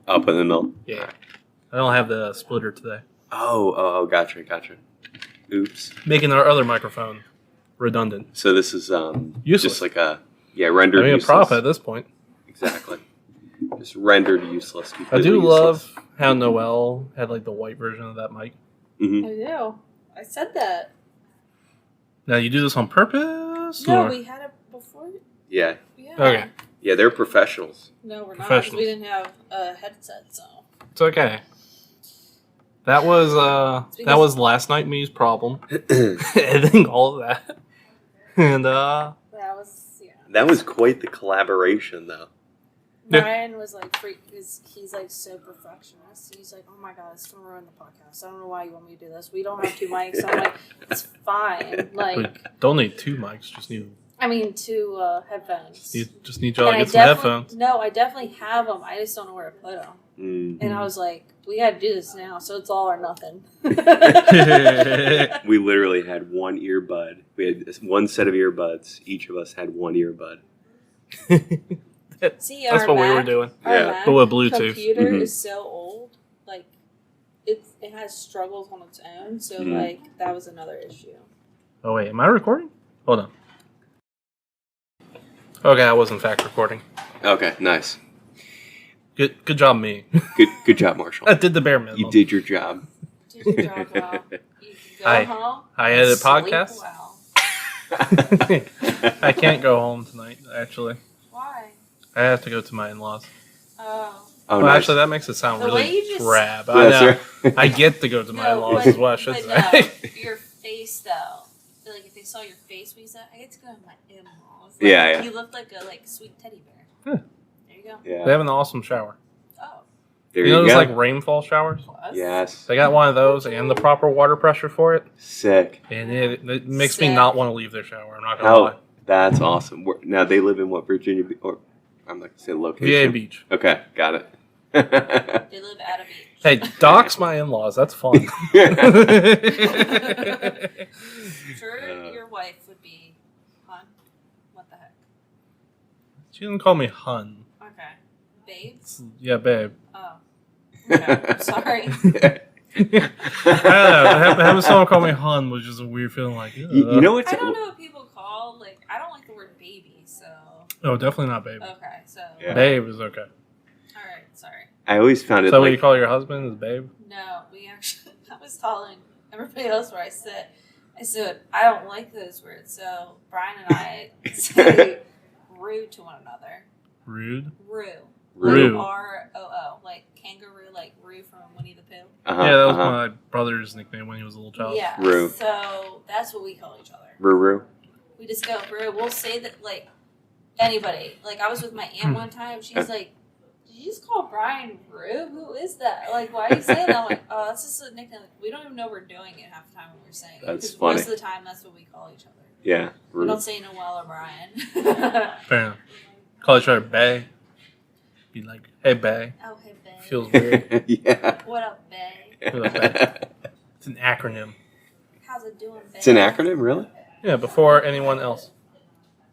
Up in the middle. Yeah. I don't have the splitter today. Oh, gotcha. Oops. Making our other microphone redundant. So this is useless. Just like rendered useless. A prop at this point. Exactly. Just rendered useless. I do love how Noelle had like the white version of that mic. Mm-hmm. I do. I said that. Now you do this on purpose? No, or? we had it before. Yeah. Okay. Yeah, they're professionals. No, we're not. 'Cause we didn't have a headset, so. It's okay. That was last night me's problem. Editing all of that. And That was quite the collaboration though. Brian was like freak because he's like so perfectionist. He's like, oh my god, it's gonna ruin the podcast. I don't know why you want me to do this. We don't have 2 mics. I'm like, it's fine. Like, we don't need 2 mics, just need 2 headphones. Just need y'all to get some headphones. No, I definitely have them. I just don't know where to put them. Mm-hmm. And I was like, we got to do this now, so it's all or nothing. We literally had 1 earbud. We had 1 set of earbuds. Each of us had 1 earbud. See, that's what we were doing. Yeah, but with Bluetooth. Computer is so old, like it has struggles on its own. So like that was another issue. Oh wait, am I recording? Hold on. Okay, I was in fact recording. Okay, nice. Good job, me. Good job, Marshall. I did the bare minimum. You did your job. Did your job well. You can go home. I edit podcasts. Well. I can't go home tonight. Actually, why? I have to go to my in-laws. Oh. Well, nice. Actually, that makes it sound really drab. I know. Right. I get to go to my in-laws, is what I should say. No, your face though. Like if they saw your face, we said, "I get to go to my in-laws." Like, yeah. You look like a sweet teddy bear. Huh. There you go. Yeah. They have an awesome shower. Oh. There you know you those go. like rainfall showers? Plus. Yes. They got one of those and the proper water pressure for it. Sick. And it makes me not want to leave their shower. I'm not gonna lie. That's awesome. Now they live in what, Virginia? Or I'm not gonna say location. VA Beach. Okay, got it. They live at a beach. Hey, dox my in-laws. That's fun. Sure, your wife would be Hun. What the heck? She didn't call me hun. Okay. Babe? Yeah, babe. Oh. Okay. I'm sorry. I don't know. Having someone call me hun was just a weird feeling. Like, you know what's... I don't know what people call, like, I don't like the word baby, so... Oh, definitely not babe. Okay, so... Yeah. Babe is okay. Alright, sorry. I always found it So like... what you call your husband is babe? No, we actually... I was telling everybody else where I said, I don't like those words, so Brian and I say rude to one another. Rude? Roo. R-O-O, like kangaroo, like Roo from Winnie the Pooh. Yeah, that was my brother's nickname when he was a little child. Yeah, Roo. so that's what we call each other. Roo. We just go Roo. We'll say that, like, anybody. Like, I was with my aunt one time. She's like, did you just call Brian Roo? Who is that? Like, why are you saying that? I'm like, oh, that's just a nickname. Like, we don't even know we're doing it half the time when we're saying it. That's Because funny. most of the time, that's what we call each other. Yeah, We Roo. don't say Noelle or Brian. Fair enough. Call each other bae. Be like, hey, bae. Oh, hey, babe. Feels weird. Yeah. What up, babe? It's an acronym. How's it doing, babe? It's an acronym, really? Yeah, before anyone else.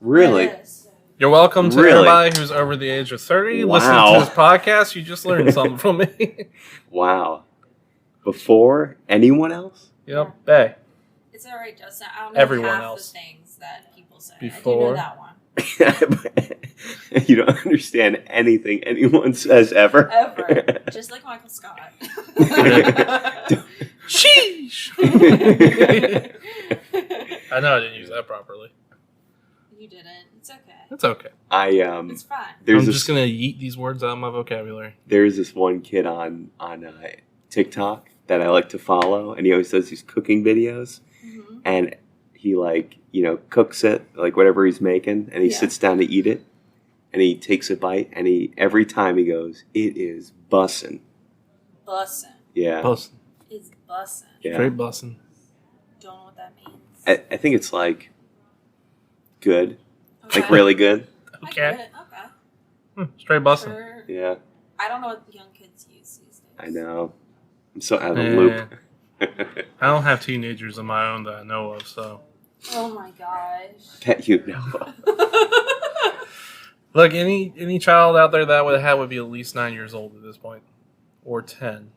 Really? Yes. You're welcome to Really? everybody who's over the age of 30. Wow. Listening to this podcast, you just learned something from me. Wow. Before anyone else? Yep, bae. It's all right, Justin. I don't know Everyone half else. the things that people say. Before. I do know that one. You don't understand anything anyone says ever. Ever. Just like Michael Scott. Sheesh! I know I didn't use that properly. You didn't. It's okay. It's okay. It's fine. There's I'm this, just going to yeet these words out of my vocabulary. There's this one kid on TikTok that I like to follow, and he always does these cooking videos, Mm-hmm. and he cooks it, like whatever he's making, and he Yeah. sits down to eat it, and he takes a bite, and every time he goes, it is bussin'. Bussin'. Yeah. Bussin'. It's bussin'. Yeah. Straight bussin'. Don't know what that means. I think it's like good, Okay. like really good. I Okay. get it. Okay. Straight bussin'. Sure. Yeah, I don't know what young kids use these days. I know. I'm so out of the Yeah. loop. I don't have teenagers of my own that I know of, so. Oh my gosh. That you know. Look, any child out there that would be at least 9 years old at this point, or 10.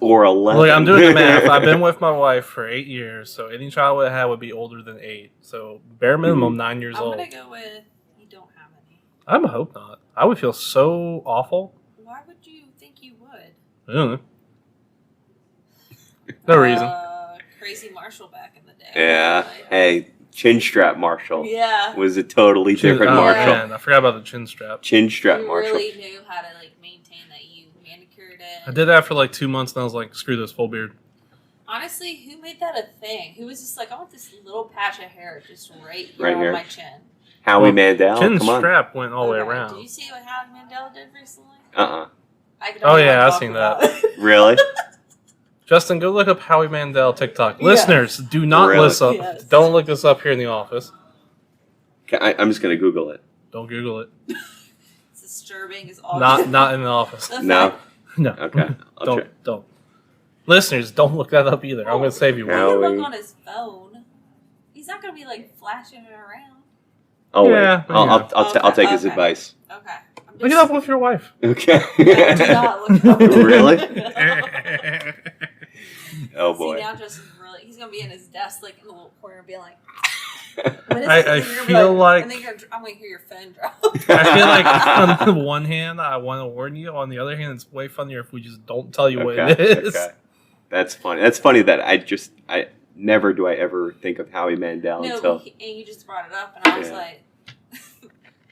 Or 11. Look, I'm doing the math. I've been with my wife for 8 years, so any child would be older than 8. So bare minimum 9 years old. I'm gonna go with you don't have any. I hope not. I would feel so awful. Why would you think you would? I don't know. No reason. Crazy Marshall back in the day. Yeah. Hey, chin strap Marshall. Yeah. Was a totally different Oh, Marshall. man, I forgot about the chin strap. Chin strap You Marshall. really knew how to like maintain that. You manicured it. I did that for like 2 months, and I was like, screw this, full beard. Honestly, who made that a thing? Who was just like, I want this little patch of hair just right Right on here. my chin. Howie Mandel. Chin Come on. strap went all the way Okay, around. Did you see what Howie Mandel did recently? Uh-uh. I can Oh, only yeah, I've talk seen about that. it. Really? Justin, go look up Howie Mandel TikTok. Yeah. Listeners, do not Really? listen. Yes. Don't look this up here in the office. Okay, I'm just going to Google it. Don't Google it. It's disturbing as all. Not in the office. The No? fact- No. Okay. I'll try. Don't. Listeners, don't look that up either. I'm going to save you He one. Howie. can look on his phone. He's not gonna be like flashing it around. Oh, Yeah, wait. I'll take his Okay. advice. Okay. I'm Look it up with your wife. Okay. Yeah, do not look it up. Really? No. Oh, See, boy. now Justin's really, he's gonna be in his desk, like in the little corner, being like, I feel like- and then I'm gonna hear your phone drop. I feel like on the one hand, I want to warn you. On the other hand, it's way funnier if we just don't tell you what it is. Okay. That's funny. That's funny that I never do I ever think of Howie Mandel No, until and you just brought it up, and I was Yeah. like,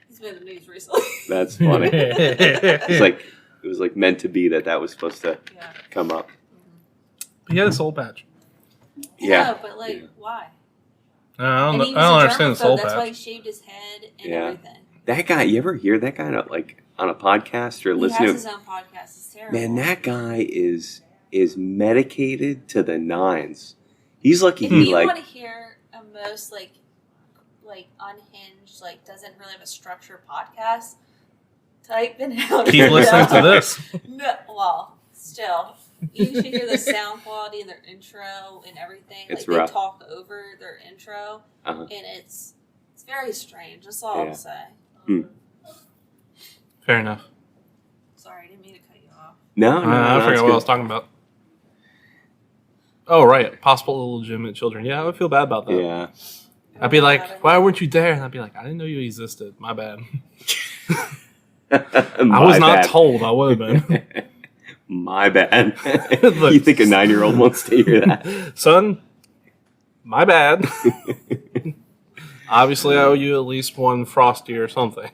he's been in the news recently. that's funny. It was like meant to be that was supposed to Yeah. come up. He had a soul patch. Yeah. But like, Yeah. why? I don't, And he I was don't a understand the soul germaphobe, that's why he patch. shaved his head and Yeah. everything. That guy, you ever hear that guy on a podcast or He listen has to his own podcast. It's terrible. Man, that guy is medicated to the nines. He's lucky If he you like want to hear a most like unhinged, like doesn't really have a structure podcast, type in how Keep listening to this. No, well, still, you should hear the sound quality in their intro and everything. It's like rough. they talk over their intro, Uh-huh. and it's very strange. That's all Yeah. I'll say. Fair enough. Sorry, I didn't mean to cut you off. No, I that's forgot what I was good. talking about. Oh, right. Possible illegitimate children. Yeah, I would feel bad about that. Yeah. I'd be like, why weren't you there? And I'd be like, I didn't know you existed. My bad. I was not told I would have been. My bad. Look. You think a 9-year-old wants to hear that? Son, my bad. Obviously, I owe you at least one Frosty or something.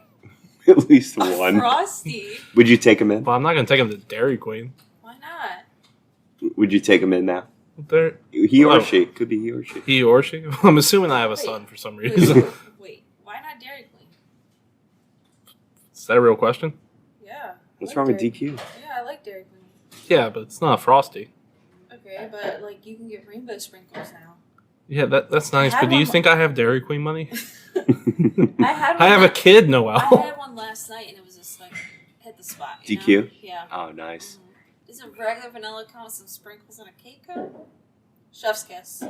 At least one. Frosty. Would you take him in? But I'm not going to take him to Dairy Queen. Why not? Would you take him in now? There, He or Oh. she. Could be he or she. he or she. I'm assuming I have a Wait. son for some Wait, reason. wait, why not Dairy Queen? Is that a real question? Yeah. I What's like wrong with Dairy- DQ? Yeah, I like Dairy Queen. Yeah, but it's not a Frosty. Okay, but like you can get rainbow sprinkles now. Yeah, that's nice. I But do you have think I have Dairy Queen money? I had one I have a kid, I Noelle. had one last night and it was just like hit the spot. You DQ? know? Yeah. Oh, nice. Does a regular vanilla come with some sprinkles and a cake cone? Chef's kiss.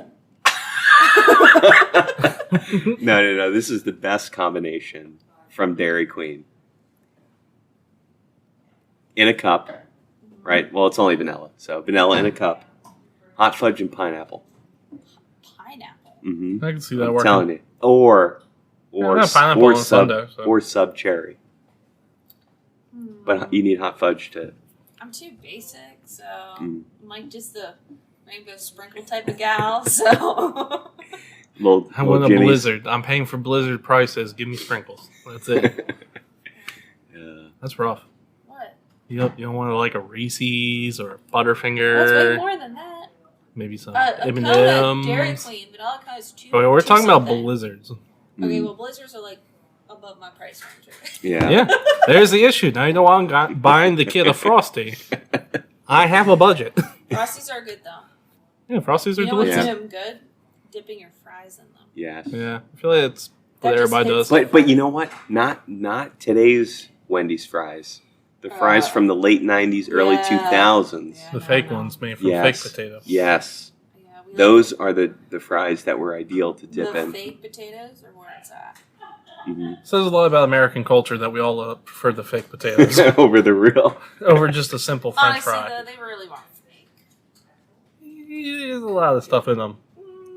No. This is the best combination from Dairy Queen. In a cup, right? Well, it's only vanilla. So vanilla in a cup. Hot fudge and pineapple. Pineapple. Mm-hmm. I can see that I'm working. telling you. Or not pineapple on Sunday, so. or sub cherry. But you need hot fudge to. I'm too basic, so Mm. I'm like just the rainbow sprinkle type of gal. So Little I want a Jimmy's. Blizzard. I'm paying for Blizzard prices. Give me sprinkles. That's it. Yeah. That's rough. what? You don't want like a Reese's or a Well, it's way Butterfinger. more than that. Maybe some A cone at Dairy M&Ms. Queen, vanilla cone is two. Okay, we're two talking about something. Blizzards. Okay, Mm. well, Blizzards are like above my price range. Yeah. Yeah, there's the issue. Now you know why I'm buying the kid a Frosty. I have a budget. Frosties are good though. Yeah, Frosties are You know what's delicious. Yeah. them good? Dipping your fries in them. Yes. Yeah, I feel like it's what That just everybody hits does. But you know what? Not today's Wendy's fries. The fries from the late '90s, early Yeah. 2000s. Yeah. The fake ones made from Yes. fake potato. Yes. Yeah, we Those are the fries that were ideal to dip the in. fake potatoes or where it's at. Mm-hmm. Says a lot about American culture that we all prefer the fake potatoes Over the real. over just a simple French Honestly, fry. though, they really weren't fake. There's a lot of stuff in them.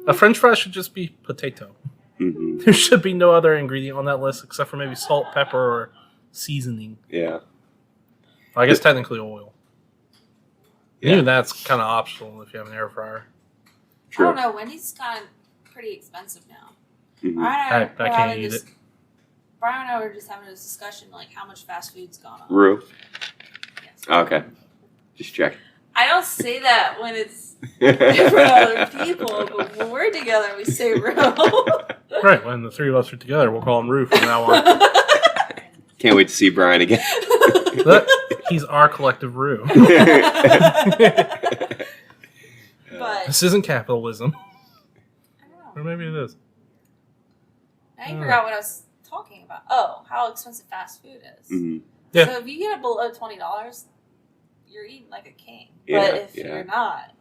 A French fry should just be potato. Mm-hmm. There should be no other ingredient on that list except for maybe salt, pepper, or seasoning. Yeah. I guess technically oil. Yeah. Even that's kind of optional if you have an air fryer. True. I don't know. Wendy's gotten pretty expensive now. Mm-hmm. I can't eat it. Brian and I were just having a discussion, like how much fast food's gone up. Rue. Yes. Okay. Just check. I don't say that when it's for other people, but when we're together, we say real. Right, when the three of us are together, we'll call him Roo from now on. Can't wait to see Brian again. But he's our collective Roo. But This isn't capitalism. I don't know. Or maybe it is. I forgot what I was talking about. Oh, how expensive fast food is. Mm-hmm. Yeah. So if you get it below $20, you're eating like a king. Yeah, but if yeah. you're not,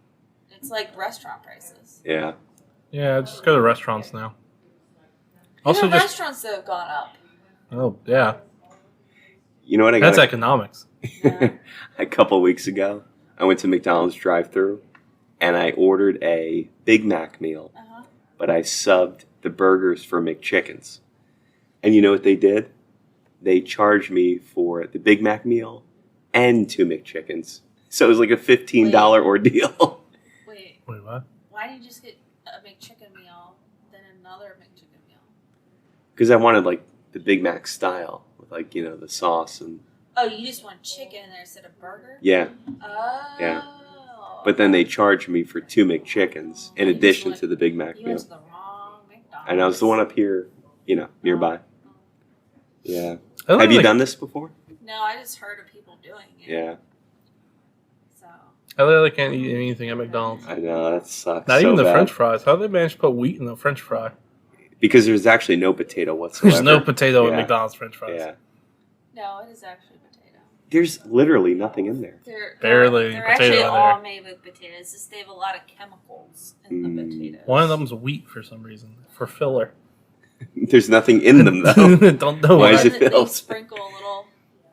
it's like restaurant prices. Yeah. Yeah, just go to restaurants now. Also, Also, just restaurants that have gone up. oh yeah, You know what I got? that's economics. Yeah. A couple weeks ago, I went to McDonald's drive-thru, and I ordered a Big Mac meal, Uh-huh. but I subbed the burgers for McChickens. And you know what they did? They charged me for the Big Mac meal and 2 McChickens. So it was like a $15 ordeal. Wait, Wait, what? why did you just get a McChicken meal, then another McChicken meal? Because I wanted like the Big Mac style with like, you know, the sauce and Oh, you just want chicken in there instead of burger? yeah. Oh. Yeah. But then they charged me for 2 McChickens in You just addition went- to the Big Mac You meal. went to the wrong McDonald's. And I was the one up here, you know, nearby. Yeah. I don't Have you like- done this before? No, I just heard of people doing it. Yeah. So I literally can't eat anything at McDonald's. I know, that sucks. Not so even the bad. French fries. How do they manage to put wheat in the French fry? Because there's actually no potato whatsoever. There's no potato in Yeah. McDonald's French fries. Yeah. no, it is actually potato. There's literally nothing in there. Barely They're potato actually in all there. made with potatoes. It's just they have a lot of chemicals in the potatoes. One of them's wheat for some reason for filler. There's nothing in them, though. Don't know Why why. is it They filled? sprinkle a little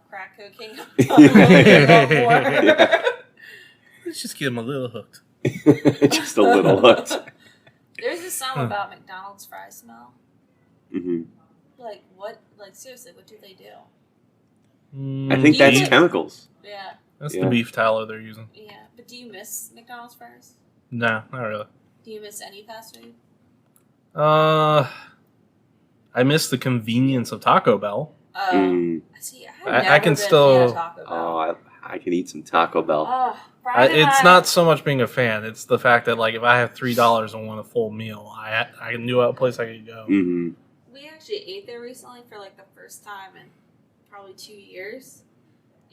crack cocaine on top of it. Let's just get him a little hooked. Just a little hooked. There's a song about McDonald's fry smell. Hmm. Like what? Like seriously, what do they do? I think Do you that's get- chemicals. Yeah, That's Yeah. the beef tallow they're using. yeah. But do you miss McDonald's fries? No, not really. Do you miss any fast food? I miss the convenience of Taco Bell. Mm. See, I I've never can been still- a fan of Taco Bell. Oh, I can eat some Taco Bell. Oh, Brian and It's I- not so much being a fan. It's the fact that like if I have $3 and want a full meal, I knew a place I could go. Hmm. We actually ate there recently for like the first time in probably 2 years.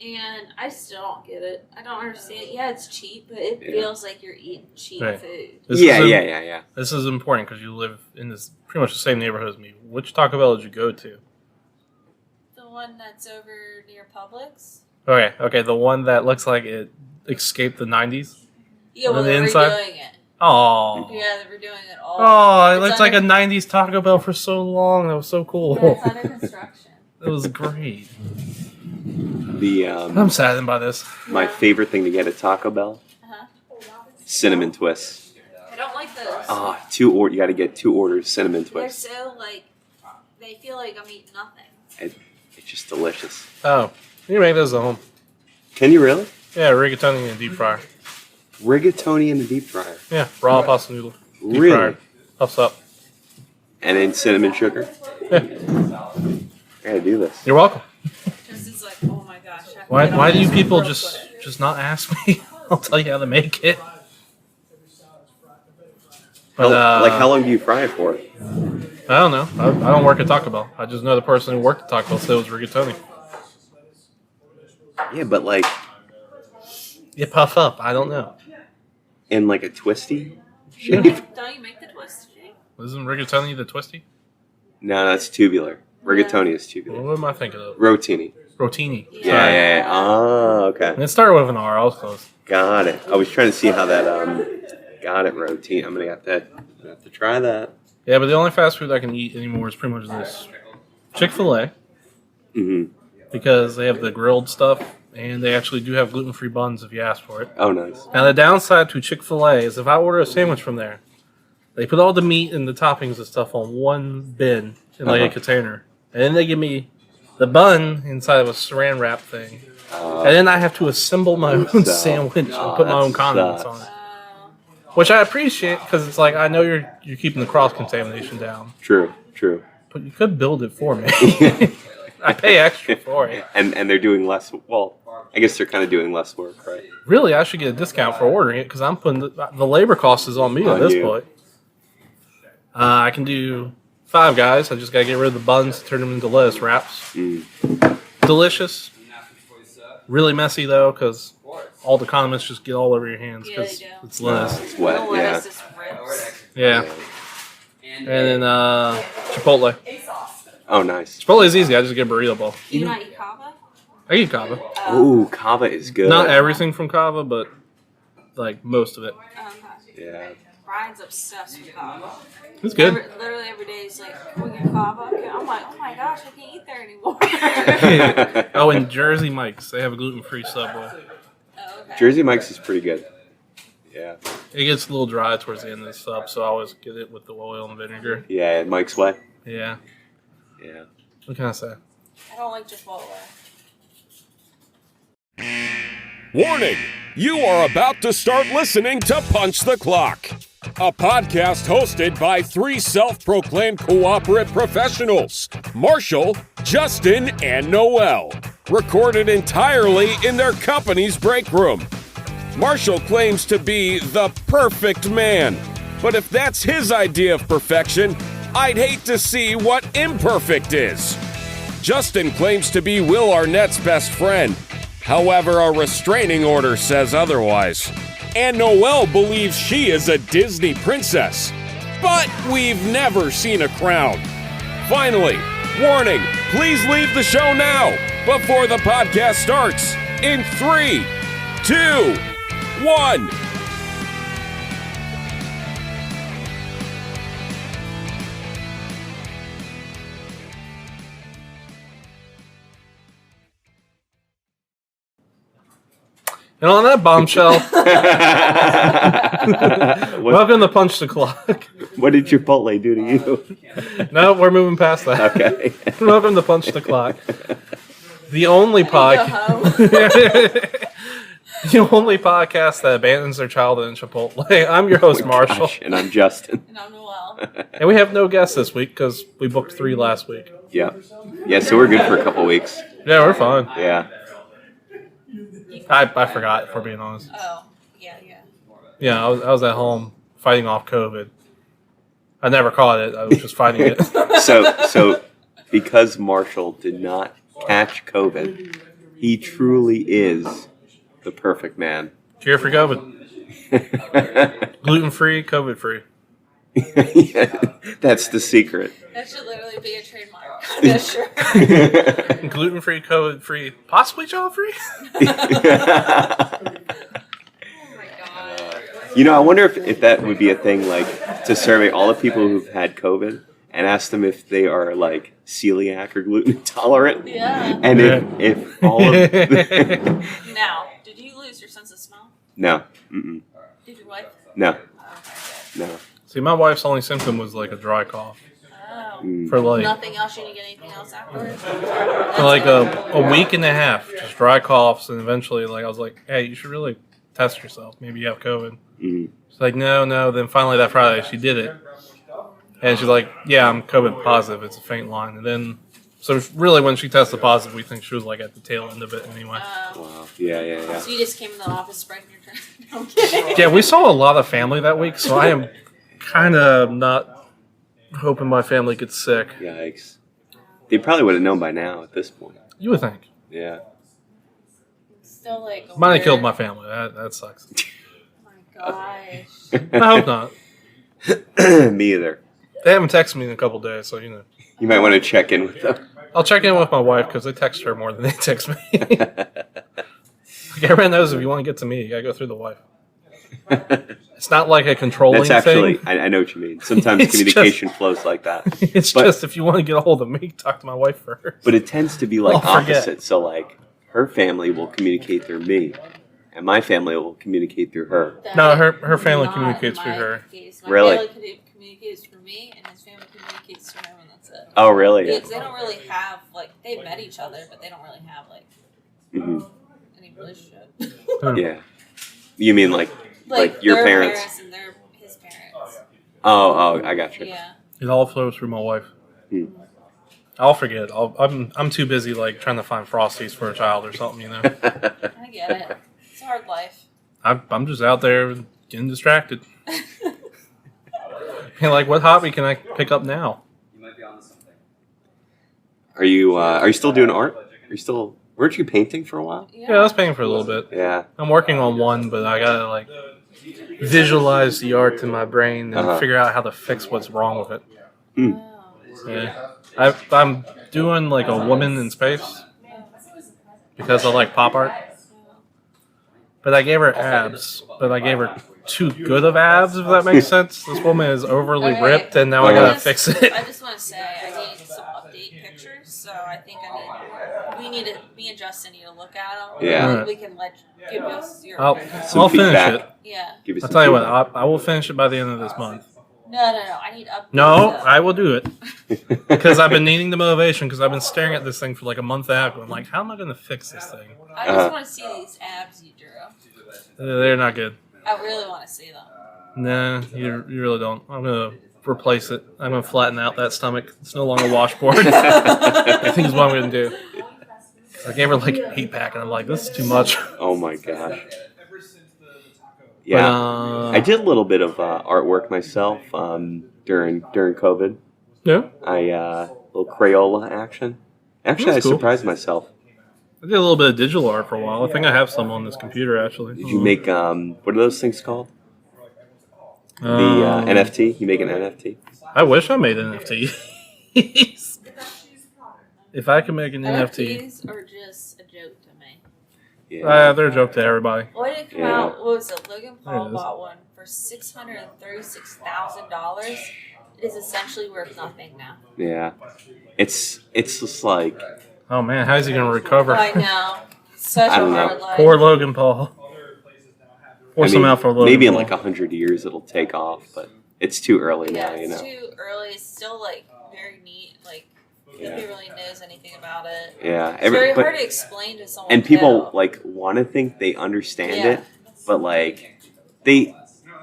And I still don't get it. I don't understand. Yeah, it's cheap, but it Yeah. feels like you're eating cheap Right. food. Yeah. This is important because you live in this pretty much the same neighborhood as me. Which Taco Bell did you go to? The one that's over near Publix. Okay, the one that looks like it escaped the 90s. Yeah, well, On the they're inside? redoing it. Oh, Yeah, they're redoing it all. oh, it It's looked like a under- 90s Taco Bell for so long. That was so cool. Yeah, it's under construction. It was great. The I'm saddened by this. my Yeah. favorite thing to get at Taco Bell, Uh-huh. cinnamon twists. I don't like those. Ah, you got to get 2 orders cinnamon They're twists. so like, they feel like I'm eating nothing. It's just delicious. Oh, you make those at home. Can you really? Yeah, rigatoni in a deep fryer. Rigatoni in the deep fryer. Yeah, raw pasta noodle. Deep Really? fryer. Puffs up. And then cinnamon sugar. Yeah. I gotta do this. You're welcome. Just is like, oh my gosh. I Why can why get do on you this people real just quick. not ask me? I'll tell you how to make it. But, Like, how long do you fry it for? I don't know. I don't work at Taco Bell. I just know the person who worked at Taco Bell said it was rigatoni. Yeah, but like You puff up. I don't know. in like a twisty shape. Don't you make the twist, Jake? Isn't rigatoni the twisty? No, that's tubular. Rigatoni is tubular. What am I thinking of? Rotini. Rotini. Yeah. Oh, okay. And it started with an R. I was close. Got it. I was trying to see how that got it, rotini. I'm gonna have to try that. Yeah, but the only fast food I can eat anymore is pretty much this Chick-fil-A. Mm-hmm. Because they have the grilled stuff, and they actually do have gluten-free buns if you ask for it. Oh, nice. Now, the downside to Chick-fil-A is if I order a sandwich from there, they put all the meat and the toppings and stuff on one bin in like a container. And then they give me the bun inside of a saran wrap thing. And then I have to assemble my own sandwich and put my own condiments on it. Which I appreciate because it's like I know you're keeping the cross-contamination down. True. But you could build it for me. I pay extra for it. And they're doing less. Well, I guess they're kind of doing less work, right? Really, I should get a discount for ordering it because I'm putting the labor cost is on me at this point. I can do 5 Guys. I just got to get rid of the buns, turn them into lettuce wraps. Delicious. Really messy, though, because all the condiments just get all over your hands because it's lettuce. It's wet, Yeah. And then Chipotle. Oh, nice. Chipotle is easy. I just get a burrito bowl. Do you not eat kava? I eat kava. Ooh, kava is good. Not everything from kava, but like most of it. Yeah. Brian's obsessed with kava. It's good. Literally every day he's like, "Can we get kava?" I'm like, "Oh my gosh, I can't eat there anymore." Oh, and Jersey Mike's. They have a gluten-free sub roll. Oh, okay. Jersey Mike's is pretty good. Yeah. It gets a little dry towards the end of the sub, so I always get it with the oil and vinegar. Yeah, Mike's way. Yeah. Yeah. What can I say? I don't like Chipotle. Warning! You are about to start listening to Punch the Clock, a podcast hosted by 3 self-proclaimed cooperative professionals, Marshall, Justin, and Noelle, recorded entirely in their company's break room. Marshall claims to be the perfect man, but if that's his idea of perfection, I'd hate to see what imperfect is. Justin claims to be Will Arnett's best friend. However, a restraining order says otherwise. And Noelle believes she is a Disney princess. But we've never seen a crown. Finally, warning, please leave the show now before the podcast starts in 3, 2, 1. And on that bombshell, welcome to Punch the Clock. What did Chipotle do to you? No, we're moving past that. Okay. Welcome to Punch the Clock. The only podcast. The only podcast that abandons their childhood in Chipotle. I'm your host, Marshall. Gosh, and I'm Justin. And I'm Noelle. And we have no guests this week because we booked 3 last week. Yeah. Yeah, so we're good for a couple weeks. Yeah, we're fine. Yeah. I forgot, if we're being honest. Oh, yeah. Yeah, I was at home fighting off COVID. I never caught it. I was just fighting it. So because Marshall did not catch COVID, he truly is the perfect man. Cure for COVID. Gluten-free, COVID-free. Yeah, that's the secret. That should literally be a trademark. Yeah, sure. Gluten-free, COVID-free, possibly child-free? Oh my god. You know, I wonder if that would be a thing, like, to survey all the people who've had COVID and ask them if they are, like, celiac or gluten intolerant. Yeah. And if all of Now, did you lose your sense of smell? No. Mm-mm. Did your wife? No. Okay, good. No. See, my wife's only symptom was like a dry cough. Oh. For like Nothing else? You didn't get anything else afterwards? for like a week and a half, just dry coughs, and eventually, like I was like, "Hey, you should really test yourself. Maybe you have COVID." Mm-hmm. She's like, "No." Then finally that Friday, she did it, and she's like, "Yeah, I'm COVID positive. It's a faint line." And then, so really, when she tested positive, we think she was like at the tail end of it anyway. Wow. Yeah. So you just came in the office spraying your drink? No, I'm kidding. Yeah, we saw a lot of family that week, so I am kind of not hoping my family gets sick. Yikes. They probably would have known by now at this point. You would think. Yeah. Still like. Might have weird- killed my family. That sucks. Oh my gosh. I hope not. Me either. They haven't texted me in a couple days, so you know. You might want to check in with them. I'll check in with my wife because they text her more than they text me. Like, everyone knows if you want to get to me, you gotta go through the wife. It's not like a controlling That's actually, thing. I know what you mean. Sometimes It's communication flows like that. It's just if you want to get a hold of me, talk to my wife first. But it tends to be like I'll forget. opposite. So like her family will communicate through me, and my family will communicate through her. No, her family Not communicates in through my her. case. My Really? family communicates through me, and his family communicates through him, and that's it. Oh, really? Because they don't really have, like, they've met each other, but they don't really have, like, Mhm. any relationship. Yeah. You mean like your their parents? and his parents. Oh, I got you. Yeah. It all flows through my wife. Hmm. I'll forget. I'm too busy like trying to find Frosties for a child or something, you know. I get it. It's a hard life. I'm just out there getting distracted. And like, what hobby can I pick up now? You might be onto something. Are you still doing art? Weren't you painting for a while? Yeah, I was painting for a little bit. Yeah. I'm working on one, but I gotta like visualize the art in my brain and figure out how to fix what's wrong with it. Mm. Oh. Yeah, I'm doing like a woman in space because I like pop art. But I gave her abs, but I gave her too good of abs, if that makes sense. This woman is overly Okay. ripped, and now I gotta fix it. I just want to say I need some update pictures, so I think me and Justin need to look at them. Yeah. And we can give us your I'll opinion. Some finish feedback. it. Yeah. Give us I'll some tell you what, feedback. I will finish it by the end of this month. No. I need updates. No, though. I will do it. Because I've been needing the motivation, because I've been staring at this thing for like a month and a half. I'm like, how am I going to fix this thing? I just want to see these abs you drew. They're not good. I really want to see them. Nah, you really don't. I'm going to replace it. I'm going to flatten out that stomach. It's no longer a washboard. I think is what I'm going to do. I gave her like an 8-pack, and I'm like, this is too much. Oh my gosh. Yeah. But, I did a little bit of artwork myself during COVID. Yeah, Little Crayola action. Actually, That's I cool. surprised myself. I did a little bit of digital art for a while. I think I have some on this computer, actually. Did you make what are those things called? The Um, NFT. You make an NFT? I wish I made NFTs. If I could make an NFT, NFTs are just a joke to me. Yeah. they're a joke to everybody. What did it come Yeah. out? What was it? Logan There Paul it is. bought one for $636,000. It is essentially worth nothing now. Yeah. It's just like Oh man, how's he gonna recover? I know. Such I a don't know. hard life. Poor Logan Paul. Force him out for Logan maybe in Paul. like 100 years it'll take off, but it's too early Yeah, now. You it's know. too early. It's still like very neat. Like Yeah. nobody really knows anything about it. Yeah. It's very but- hard to explain to someone. and people too. like want to think they understand Yeah. it, but like they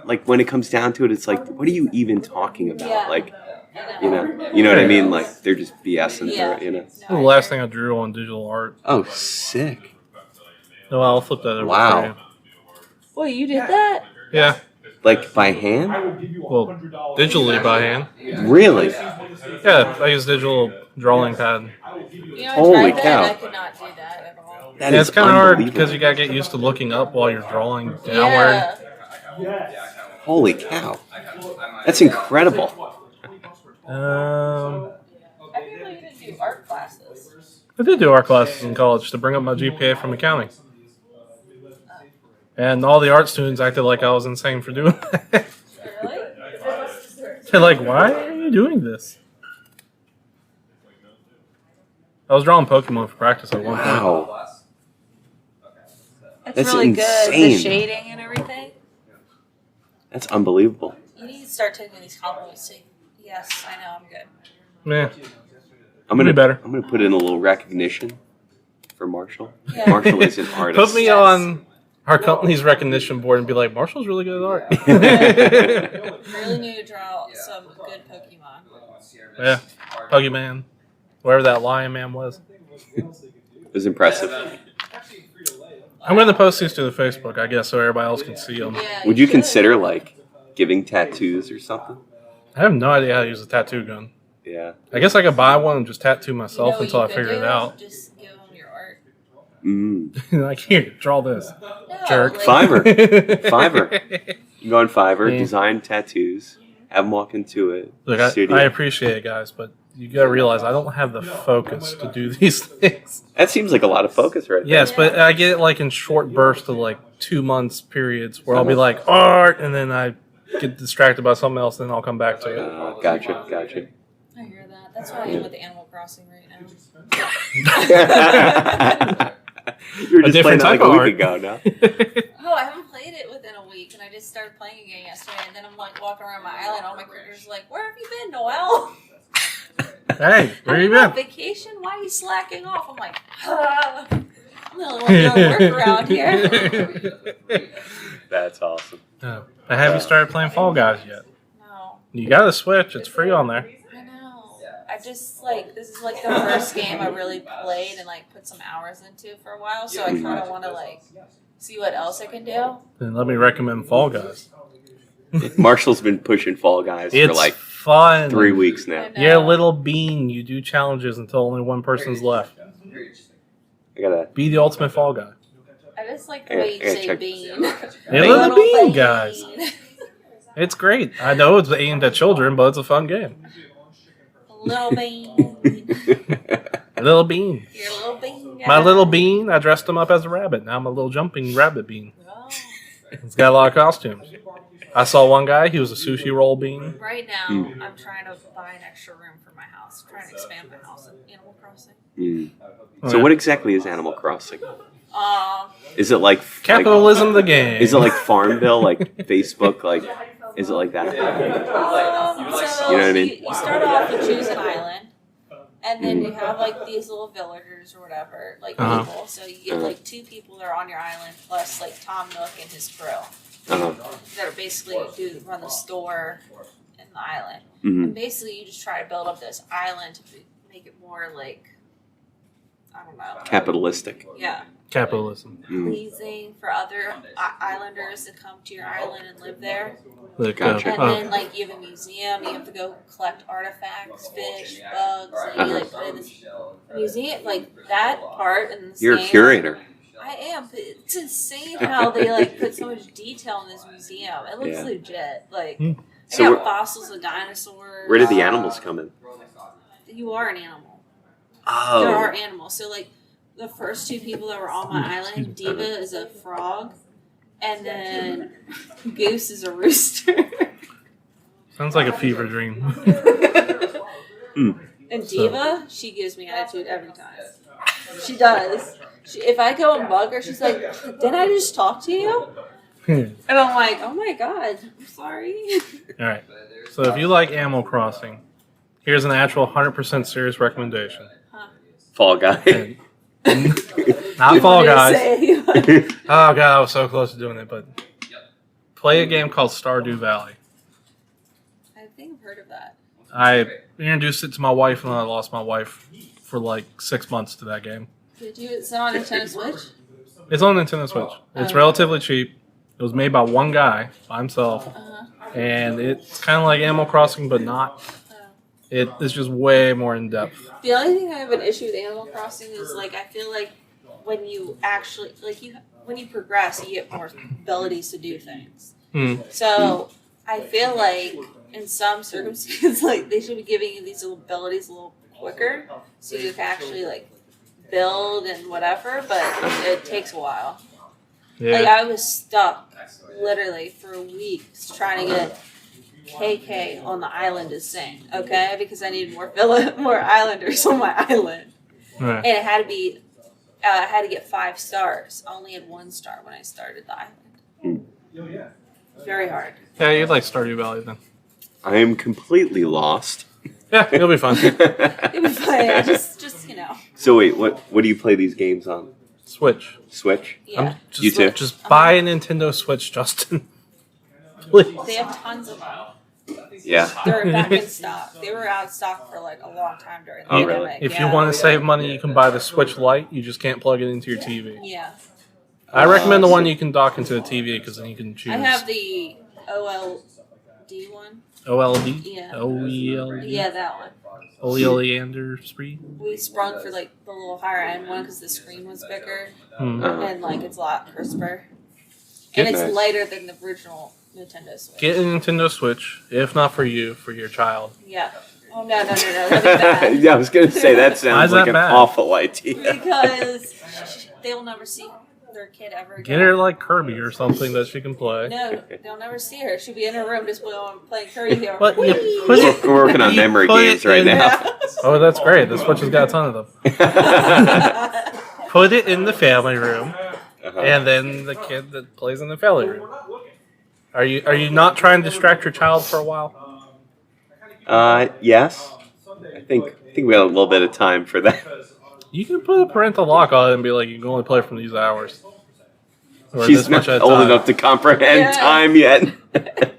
like when it comes down to it, it's like, what are you even talking about? Yeah. Like, I you know what I mean? Like they're just BSing Yeah. through it, you know. No, This is the last thing I drew on digital art. Oh, sick! No, I'll flip that over Wow. for you. Well, you did that? Yeah, Like by hand? well, digitally by hand. Really? Yeah, I use digital drawing pad. You know, I Holy tried that cow. and I could not do that at all. That Yeah, is it's kind of hard unbelievable. because you gotta get used to looking up while you're drawing downward. Yeah. Holy cow! That's incredible. I didn't know you didn't do art classes. I did do art classes in college to bring up my GPA from accounting. And all the art students acted like I was insane for doing that. Really? They're like, why are you doing this? I was drawing Pokemon for practice at one point. Wow. It's That's really good. insane. The shading and everything. That's unbelievable. You need to start taking these compliments too. Yes, I know, I'm good. Yeah. I'm Pretty gonna better. I'm gonna put in a little recognition for Marshall. Yeah. Marshall is an artist. Put me on our company's recognition board and be like, Marshall's really good at art. Really need to draw some good Pokemon. Yeah. Pokemon. Wherever that Lion Man was. It was impressive. I'm going to post these to the Facebook, I guess, so everybody else can see them. Yeah, Would you should. consider like giving tattoos or something? I have no idea how to use a tattoo gun. Yeah. I guess I could buy one and just tattoo You know myself what until I you could figure it do? out. Just give them your art. Mm. Like, here, draw this. No, Jerk. like- Fiverr. You go on Fiverr, Yeah. design tattoos, have them walk into it. Look, studio. I appreciate it, guys, but you got to realize I don't have the focus to do these things. That seems like a lot of focus right Yes, but I get it like in short bursts of like 2 months periods where I'll be like, art, and then I get distracted by something else, and then I'll come back to it. Gotcha. I hear that. That's what I am with Animal Crossing right now. You were just playing different that like type a of week ago, no? Oh, I haven't played it within a week, and I just started playing again yesterday, and then I'm like walking around my island, all my critters are like, where have you been, Noelle? Hey, where you on been? vacation? Why are you slacking off? I'm like, I'm the only one doing work around here. That's awesome. Oh. Have you started playing Fall Guys yet? No. You got to Switch. It's free on there. I know. I just, like, this is, like, the first game I really played and, like, put some hours into for a while, so I kind of want to, like, see what else I can do. Then let me recommend Fall Guys. Marshall's been pushing Fall Guys for like fun. 3 weeks now. You're a little bean. You do challenges until only one person's left. I gotta Be the ultimate Fall Guy. I just like the way you say bean. You're a little bean, guys. It's great. I know it's aimed at children, but it's a fun game. Little bean. Little bean. You're a little bean guy. My little bean, I dressed him up as a rabbit. Now I'm a little jumping rabbit bean. Oh. He's got a lot of costumes. I saw one guy, he was a sushi roll bean. Right now, I'm trying to buy an extra room for my house. I'm trying to expand my house in Animal Crossing. So what exactly is Animal Crossing? Is it like Capitalism, the game. Is it like Farmville, like Facebook, like? Is it like that? So You know what I mean? You start off, you choose an island, and then you have like these little villagers or whatever, like people. So you get like 2 people that are on your island, plus like Tom Nook and his crew that are basically run the store in the island. And basically, you just try to build up this island to make it more like, I don't know, Capitalistic. Yeah. Capitalism. Pleasing for other islanders to come to your island and live there. Gotcha. And then, like, you have a museum. You have to go collect artifacts, fish, bugs. And you, like, put in this museum. Like, that part in this You're game, a curator. I am. But it's insane how they, like, put so much detail in this museum. It looks legit. Like, they So got fossils of dinosaurs. Where did the animals come in? You are an animal. Oh. There are animals. So, like, the first 2 people that were on my island, Diva is a frog, and then Goose is a rooster. Sounds like a fever dream. And Diva, she gives me attitude every time. She does. If I go and bug her, she's like, didn't I just talk to you? And I'm like, oh my god, I'm sorry. Alright. So if you like Animal Crossing, here's an actual 100% serious recommendation. Fall Guy. Not Fall Guys. Oh god, I was so close to doing it, but play a game called Stardew Valley. I think I've heard of that. I introduced it to my wife, and I lost my wife for like 6 months to that game. Did you? It's not on Nintendo Switch? It's on Nintendo Switch. It's relatively cheap. It was made by one guy by himself, and it's kind of like Animal Crossing, but not. It is just way more in depth. The only thing I have an issue with Animal Crossing is, like, I feel like when you actually, like, when you progress, you get more abilities to do things. So I feel like in some circumstances, like, they should be giving you these abilities a little quicker, so you can actually, like, build and whatever. But it takes a while. Yeah. Like, I was stuck literally for weeks trying to get KK on the island to sing, okay? Because I needed more islanders on my island. Right. And it had to be, I had to get 5 stars. I only had 1 star when I started the island. Very hard. Yeah, you'd like Stardew Valley then. I am completely lost. Yeah, it'll be fun. It was fun. Just you know. So wait, what do you play these games on? Switch. Switch? Yeah. You too? Just buy a Nintendo Switch, Justin. Please. They have tons of them. Yeah. They're back in stock. They were out of stock for like a long time during the Oh, pandemic. really? If you want to save money, you can buy the Switch Lite. You just can't plug it into your TV. Yeah. I recommend the one you can dock into the TV because then you can choose. I have the OLD one. OLD? Yeah. OELD? Yeah, that one. Oleander Spree? We sprung for like the little higher end one because the screen was bigger Hmm. and like it's a lot crisper. Get And it's nice. lighter than the original Nintendo Switch. Get a Nintendo Switch, if not for you, for your child. Yeah. Oh, no. That'd be bad. Yeah, I was going to say that Why sounds is like that an bad? awful idea. Because they will never see their kid ever again. Get her like Kirby or something that she can play. No, they'll never see her. She'll be in her room just playing Kirby. But you put it, We're working on memory games right now. Oh, that's great. This Switch has got a ton of them. Put it in the family room, and then the kid that plays in the family room. Are you not trying to distract your child for a while? Yes. I think we have a little bit of time for that. You can put a parental lock on it and be like, you can only play from these hours. Or She's this much not at a old time. enough to comprehend time yet.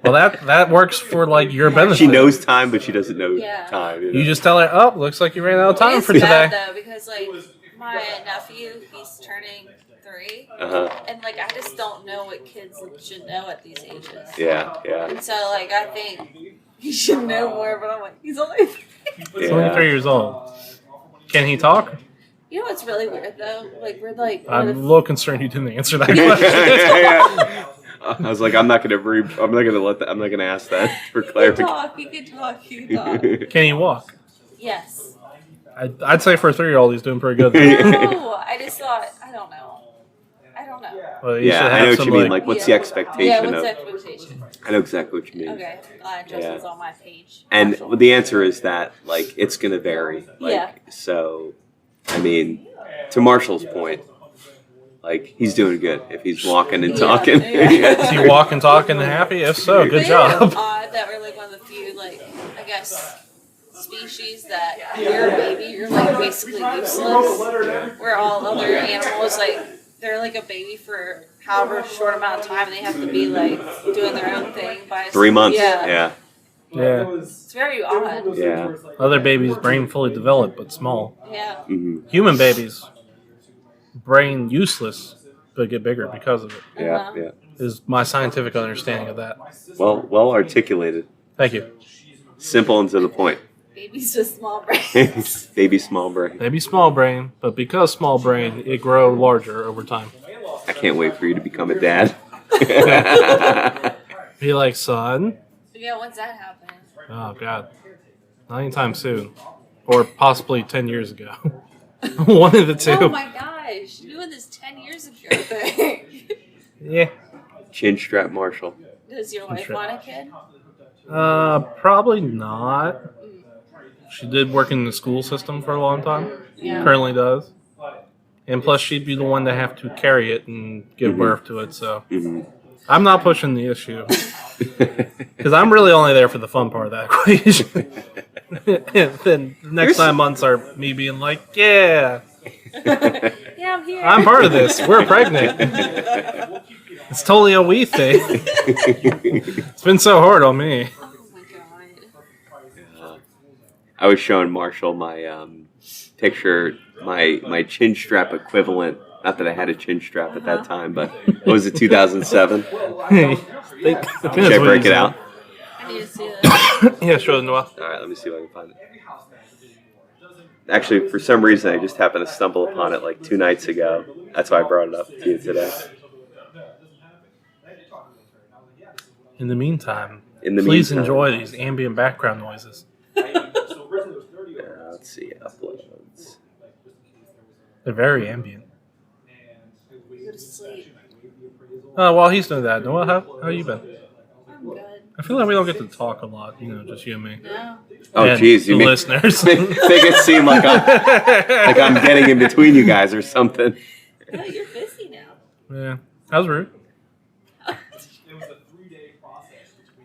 Well, that works for like your benefit. She knows time, but she doesn't know time. You just tell her, oh, looks like you ran out of time for today. Bad, though, because like my nephew, he's turning 3, and like I just don't know what kids should know at these ages. Yeah. And so like I think he should know more, but I'm like, he's only 3. He's only 3 years old. Can he talk? You know what's really weird though? Like we're like I'm a little concerned you didn't answer that question. I was like, I'm not gonna ask that for clarification. He can talk. Can he walk? Yes. I'd say for a 3-year-old, he's doing pretty good. No, I just thought, I don't know. Well, you should I have know what some, you mean. Like, what's the expectation Yeah, what's of? the expectation? I know exactly what you mean. Okay, Justin's on my page. And the answer is that, like, it's going to vary. Like, so, I mean, to Marshall's point, like, he's doing good if he's walking and talking. Is he walking, talking, and happy? If so, good job. Odd that we're like one of the few, like, I guess, species that you're a baby, you're like basically useless. Where all other animals, like, they're like a baby for however short amount of time, and they have to be like doing their own thing by 3 months. Yeah. It's very odd. Yeah. Other babies' brain fully developed, but small. Yeah. Mm-hmm. Human babies, brain useless, but get bigger because of it. Yeah. Is my scientific understanding of that. Well articulated. Thank you. Simple and to the point. Babies with small brains. Baby small brain. Maybe small brain, but because small brain, it grow larger over time. I can't wait for you to become a dad. Be like, son. Yeah, when's that happening? Oh, God. Not anytime soon. Or possibly 10 years ago. One of the two. Oh my gosh, you're doing this 10 years ago thing. Yeah. Chin strap Marshall. Does your wife want a kid? Probably not. She did work in the school system for a long time. Yeah. Currently does. And plus, she'd be the one to have to carry it and give birth to it. So I'm not pushing the issue. Because I'm really only there for the fun part of that equation. And then the next 9 months are me being like, yeah. Yeah, I'm here. I'm part of this. We're pregnant. It's totally a we thing. It's been so hard on me. Oh my god. I was showing Marshall my picture, my chin strap equivalent. Not that I had a chin strap at that time, but what was it, 2007? Should I break it out? I need to see this. Yeah, sure, Noelle. All right, let me see if I can find it. Actually, for some reason, I just happened to stumble upon it like 2 nights ago. That's why I brought it up to you today. In the meantime, Please enjoy these ambient background noises. Let's see, uploads. They're very ambient. Go to sleep. While he's doing that, Noelle, how you been? I'm good. I feel like we don't get to talk a lot, just you and me. No. Oh, And jeez, you the make listeners. it seem like I'm getting in between you guys or something. No, you're busy now. Yeah, that was rude.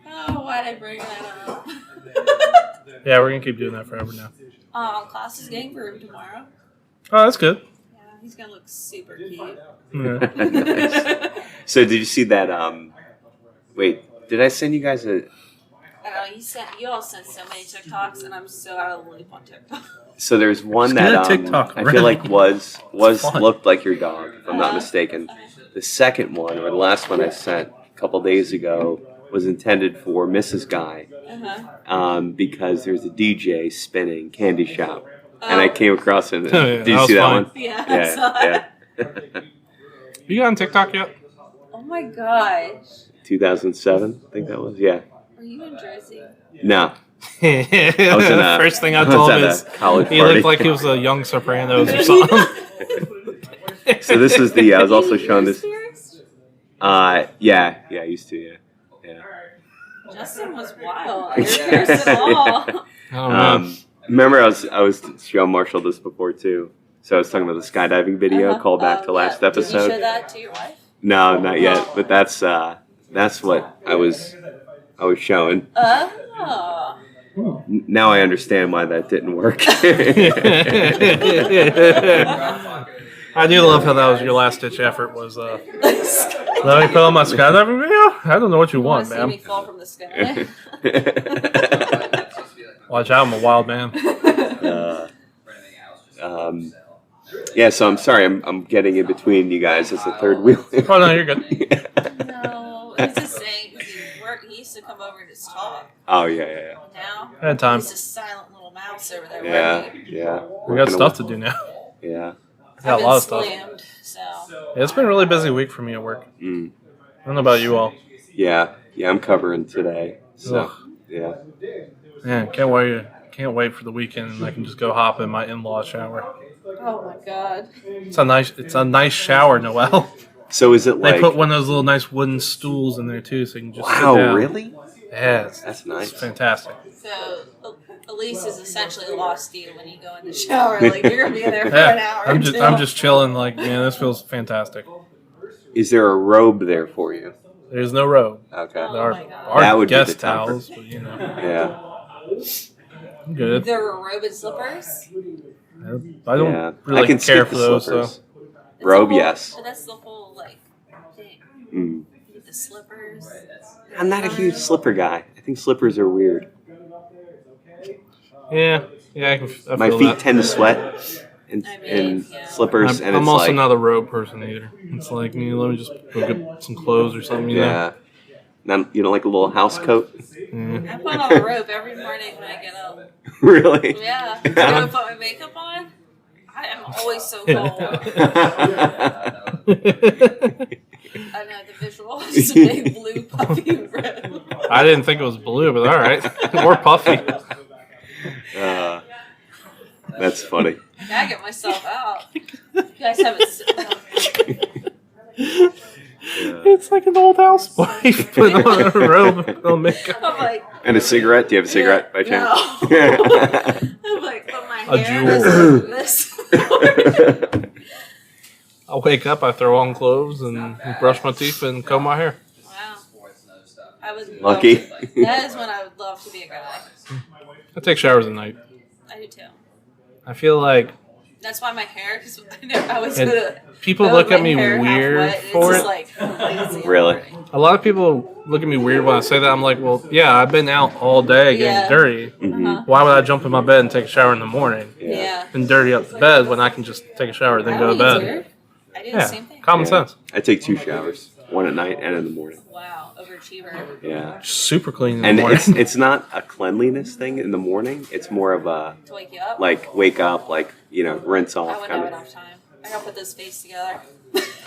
Oh, why'd I bring that up? Yeah, we're gonna keep doing that forever now. Class is getting groomed tomorrow. Oh, that's good. Yeah, he's gonna look super cute. Yeah. Nice. So did you see that? Wait, did I send you guys a? I know you all sent so many TikToks, and I'm so out of the loop on TikTok. So there's one Just get that a TikTok I feel like was fun. looked like your dog, if I'm not mistaken. The second one, or the last one I sent a couple days ago, was intended for Mrs. Guy, because there's a DJ spinning Candy Shop, and I came across it. Did you see that fun. one? Yeah, I saw it. You got on TikTok yet? Oh my gosh. 2007, I think that was. Yeah. Are you in Jersey? No. The first thing I told him is college he party. looked like he was a young Sopranos or something. So this was the. I was also showing this. Pierced? Yeah, I used to. Yeah. Justin was wild. You're pierced at all. Oh, Remember, I was showing Marshall this before too. So I was talking about the skydiving video. Call back to last episode. Did you show that to your wife? No, not yet. But that's what I was showing. Oh. Now I understand why that didn't work. I do love how that was your last ditch effort. Was let me put on my skydiving video. I don't know what you want, See man. me fall from the sky. Watch out, I'm a wild man. Yeah, so I'm sorry, I'm getting in between you guys as the third wheel. Oh no, you're good. No, he's just saying because he used to come over and just talk. Oh yeah. Now I had time. he's a silent little mouse over there. Yeah. We got stuff to do now. Yeah. Got a lot of stuff. Slammed, so. Yeah, it's been a really busy week for me at work. I don't know about you all. Yeah, I'm covering today. So Ugh. yeah. Man, can't wait for the weekend and I can just go hop in my in-law shower. Oh my god. It's a nice shower, Noelle. So is it like? They put one of those little nice wooden stools in there too, so you can just sit Wow, down. really? Yeah, That's nice. It's fantastic. So Elise is essentially lost you when you go in the shower. Like you're gonna be in there for an hour. I'm just chilling. Like, man, this feels fantastic. Is there a robe there for you? There's no robe. Okay. Oh There my God. are That would be guest the comfort. towels, but you know, Yeah. I'm good. There were robe and slippers. I don't I really can care skip for the those. slippers. So That's Robe, the whole- yes. But that's the whole like thing. The slippers. I'm not a huge slipper guy. I think slippers are weird. yeah, I feel My feet that. tend to sweat in slippers, and I'm it's also like, not a robe person either. It's like, let me just go get some clothes or something. You know? yeah. You don't like a little house coat? Yeah. I put on a robe every morning when I get up. Really? Yeah. I don't put my makeup on. I am always so cold. I know the visual is a big blue puffy robe. I didn't think it was blue, but all right, or puffy. That's funny. I gotta get myself out. You guys haven't seen It's like an old housewife put on a robe and on makeup. I'm like, And a cigarette? Do you have a cigarette by chance? no. I'm like, put my A hair jewel. this. I wake up, I throw on clothes and brush my teeth and comb my hair. Wow. I would Lucky. That is when I would love to be a guy. I take showers at night. I do too. I feel like That's why my hair, because I was And gonna. people mow look my at me hair half weird wet, and for it's it. just like lazy. Really? A lot of people look at me weird when I say that. I'm like, well, yeah, I've been out all day getting Yeah. dirty. Uh-huh. Why would I jump in my bed and take a shower in the morning Yeah. and dirty up the bed when I can just take a shower then go to bed? I do the Yeah, same thing. common Yeah. sense. I take 2 showers, one at night and in the morning. Wow, overachiever. Yeah. Super clean in the And morning. it's not a cleanliness thing in the morning. It's more of a, To wake you up? like, wake up, like, rinse I off wouldn't kind have of. enough time. I gotta put this face together.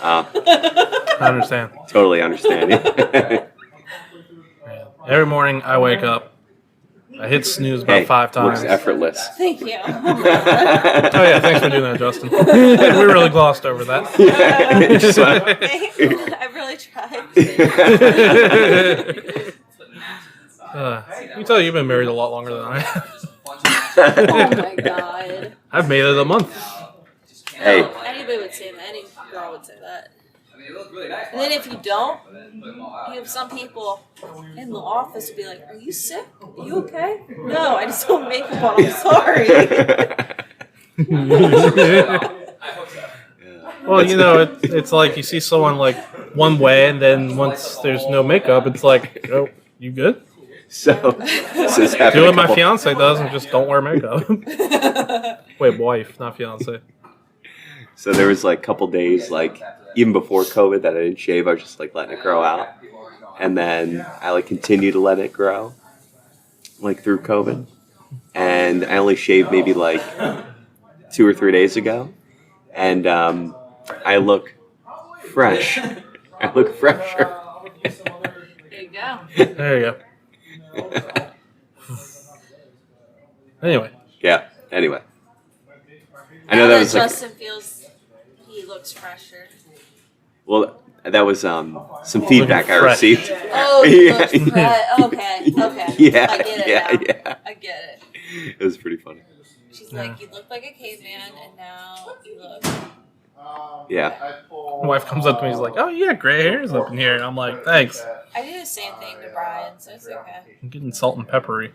I understand. Totally understand. Yeah. Every morning I wake up, I hit snooze about Hey, 5 times. looks effortless. Thank you. Oh yeah, thanks for doing that, Justin. We really glossed over that. I really tried. You can tell you've been married a lot longer than I have. Oh my god. I've made it a month. Hey. Anybody would say that. Any girl would say that. And then if you don't, you have some people in the office would be like, "Are you sick? Are you okay?" No, I just don't make makeup on. I'm sorry. Well, it's like you see someone like one way, and then once there's no makeup, it's like, oh, you good? So this has happened Do a what my couple- fiance does and just don't wear makeup. Wait, wife, not fiance. So there was like a couple days, like even before COVID, that I didn't shave. I was just like letting it grow out, and then I like continued to let it grow, like through COVID, and I only shaved maybe like 2 or 3 days ago, and I look fresh. I look fresher. There you go. There you go. Anyway, I know that was like Justin feels He looks fresher. Well, that was some feedback I received. Oh, he looks fresh. Okay. Yeah, I get it yeah, now. yeah. I get it. It was pretty funny. She's like, you look like a caveman, and now you look. Yeah. My wife comes up to me and is like, oh, you got gray hairs up in here. And I'm like, thanks. I do the same thing to Brian, so it's okay. I'm getting salt and peppery.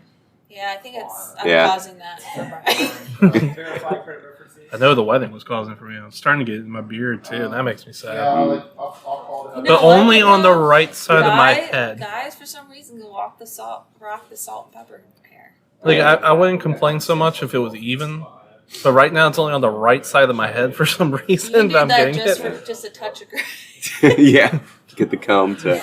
Yeah, I think I'm Yeah. causing that for Brian. I know the wedding was causing for me. I'm starting to get in my beard, too. And that makes me sad. You know But what, only on the though? right side of my head. Guys, for some reason, can rock the salt and pepper hair. Like, I wouldn't complain so much if it was even. But right now, it's only on the right side of my head for some You reason. can do I'm that getting just it. for just a touch of gray. Yeah. Get the comb to.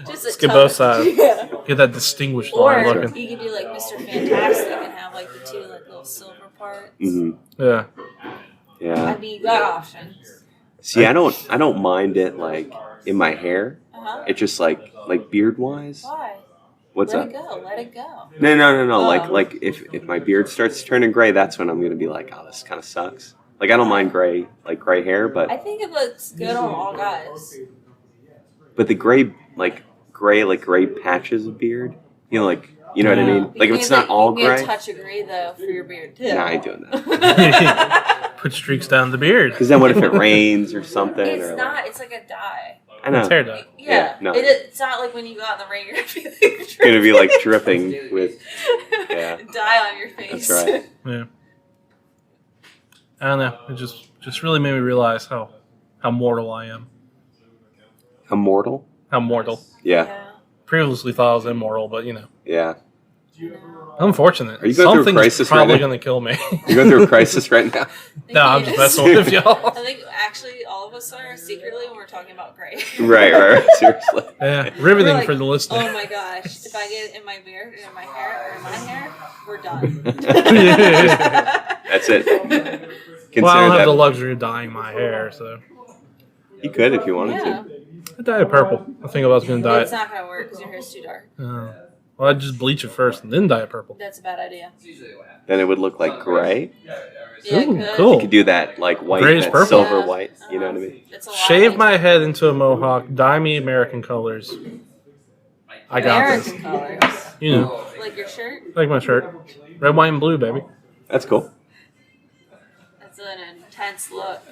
Just Let's get both sides. Yeah. Get that distinguished Or line looking. you can do like Mr. Fantastic and have like the two like little silver parts. Yeah. Yeah. I mean, you got options. See, I don't mind it like in my hair. Uh-huh. It's just like beard wise. Why? What's Let up? it go. Let it go. No. Oh. Like if my beard starts turning gray, that's when I'm gonna be like, oh, this kind of sucks. Like I don't mind gray hair, but I think it looks good on all guys. the gray patches of beard, you know what I mean? Like if it's not all you can gray. a touch of gray though for your beard too. Nah, I ain't doing that. Put streaks down the beard. Because then what if it rains or something? It's or not. It's like a dye. I know. It's hair dye. Yeah. no. It's not like when you go out in the rain, you're It's gonna be like dripping with. Yeah. dye on your face. That's right. Yeah. I don't know. It just really made me realize how mortal I am. Immortal? How mortal. Yeah. Previously thought I was immoral, but Yeah. Unfortunate. Are you going through a Something's crisis right probably now? going to kill me. You going through a crisis right now? No, I'm just messing with y'all. I think actually all of us are secretly when we're talking about gray. Right. Seriously. Yeah, riveting We're like, for the listener. Oh my gosh! If I get it in my beard, in my hair, or in my hair, we're done. That's it. Consider Well, I don't have that. the luxury of dyeing my hair, so You could if you wanted Yeah, to. I dye it purple. I think I was going to dye it's it. not gonna work because your hair's too dark. Well, I'd just bleach it first and then dye it purple. That's a bad idea. Then it would look like gray. Yeah, Ooh, good. cool. You could do that like white, Grayish that purple. silver Yeah. white. You know what I mean? It's a lot Shave like my head into a mohawk, dye me American colors. I got American this. colors, You know, like your shirt. like my shirt. Red, white, and blue, baby. That's cool. That's an intense look.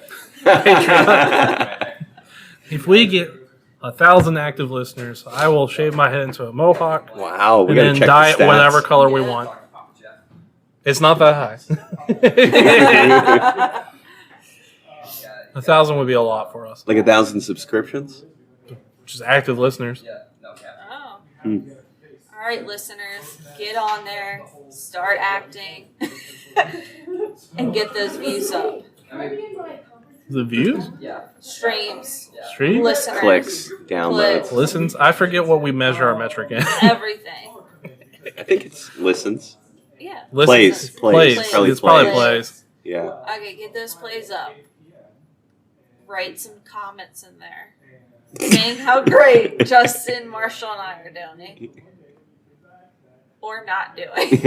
If we get 1,000 active listeners, I will shave my head into a mohawk Wow, we and gotta then check dye the it whatever stats. color we Yeah. want. It's not that high. 1,000 would be a lot for us. Like 1,000 subscriptions. Just active listeners. Oh. Hmm. All right, listeners, get on there, start acting, and get those views up. The views? Streams, Stream? listeners, Clicks, downloads. Clicks. Listens? I forget what we measure our metric in. everything. I think it's listens. Yeah. Listens. Plays. Probably It's probably plays. plays. Yeah. Okay, get those plays up. Write some comments in there saying how great Justin, Marshall, and I are doing. Or not doing.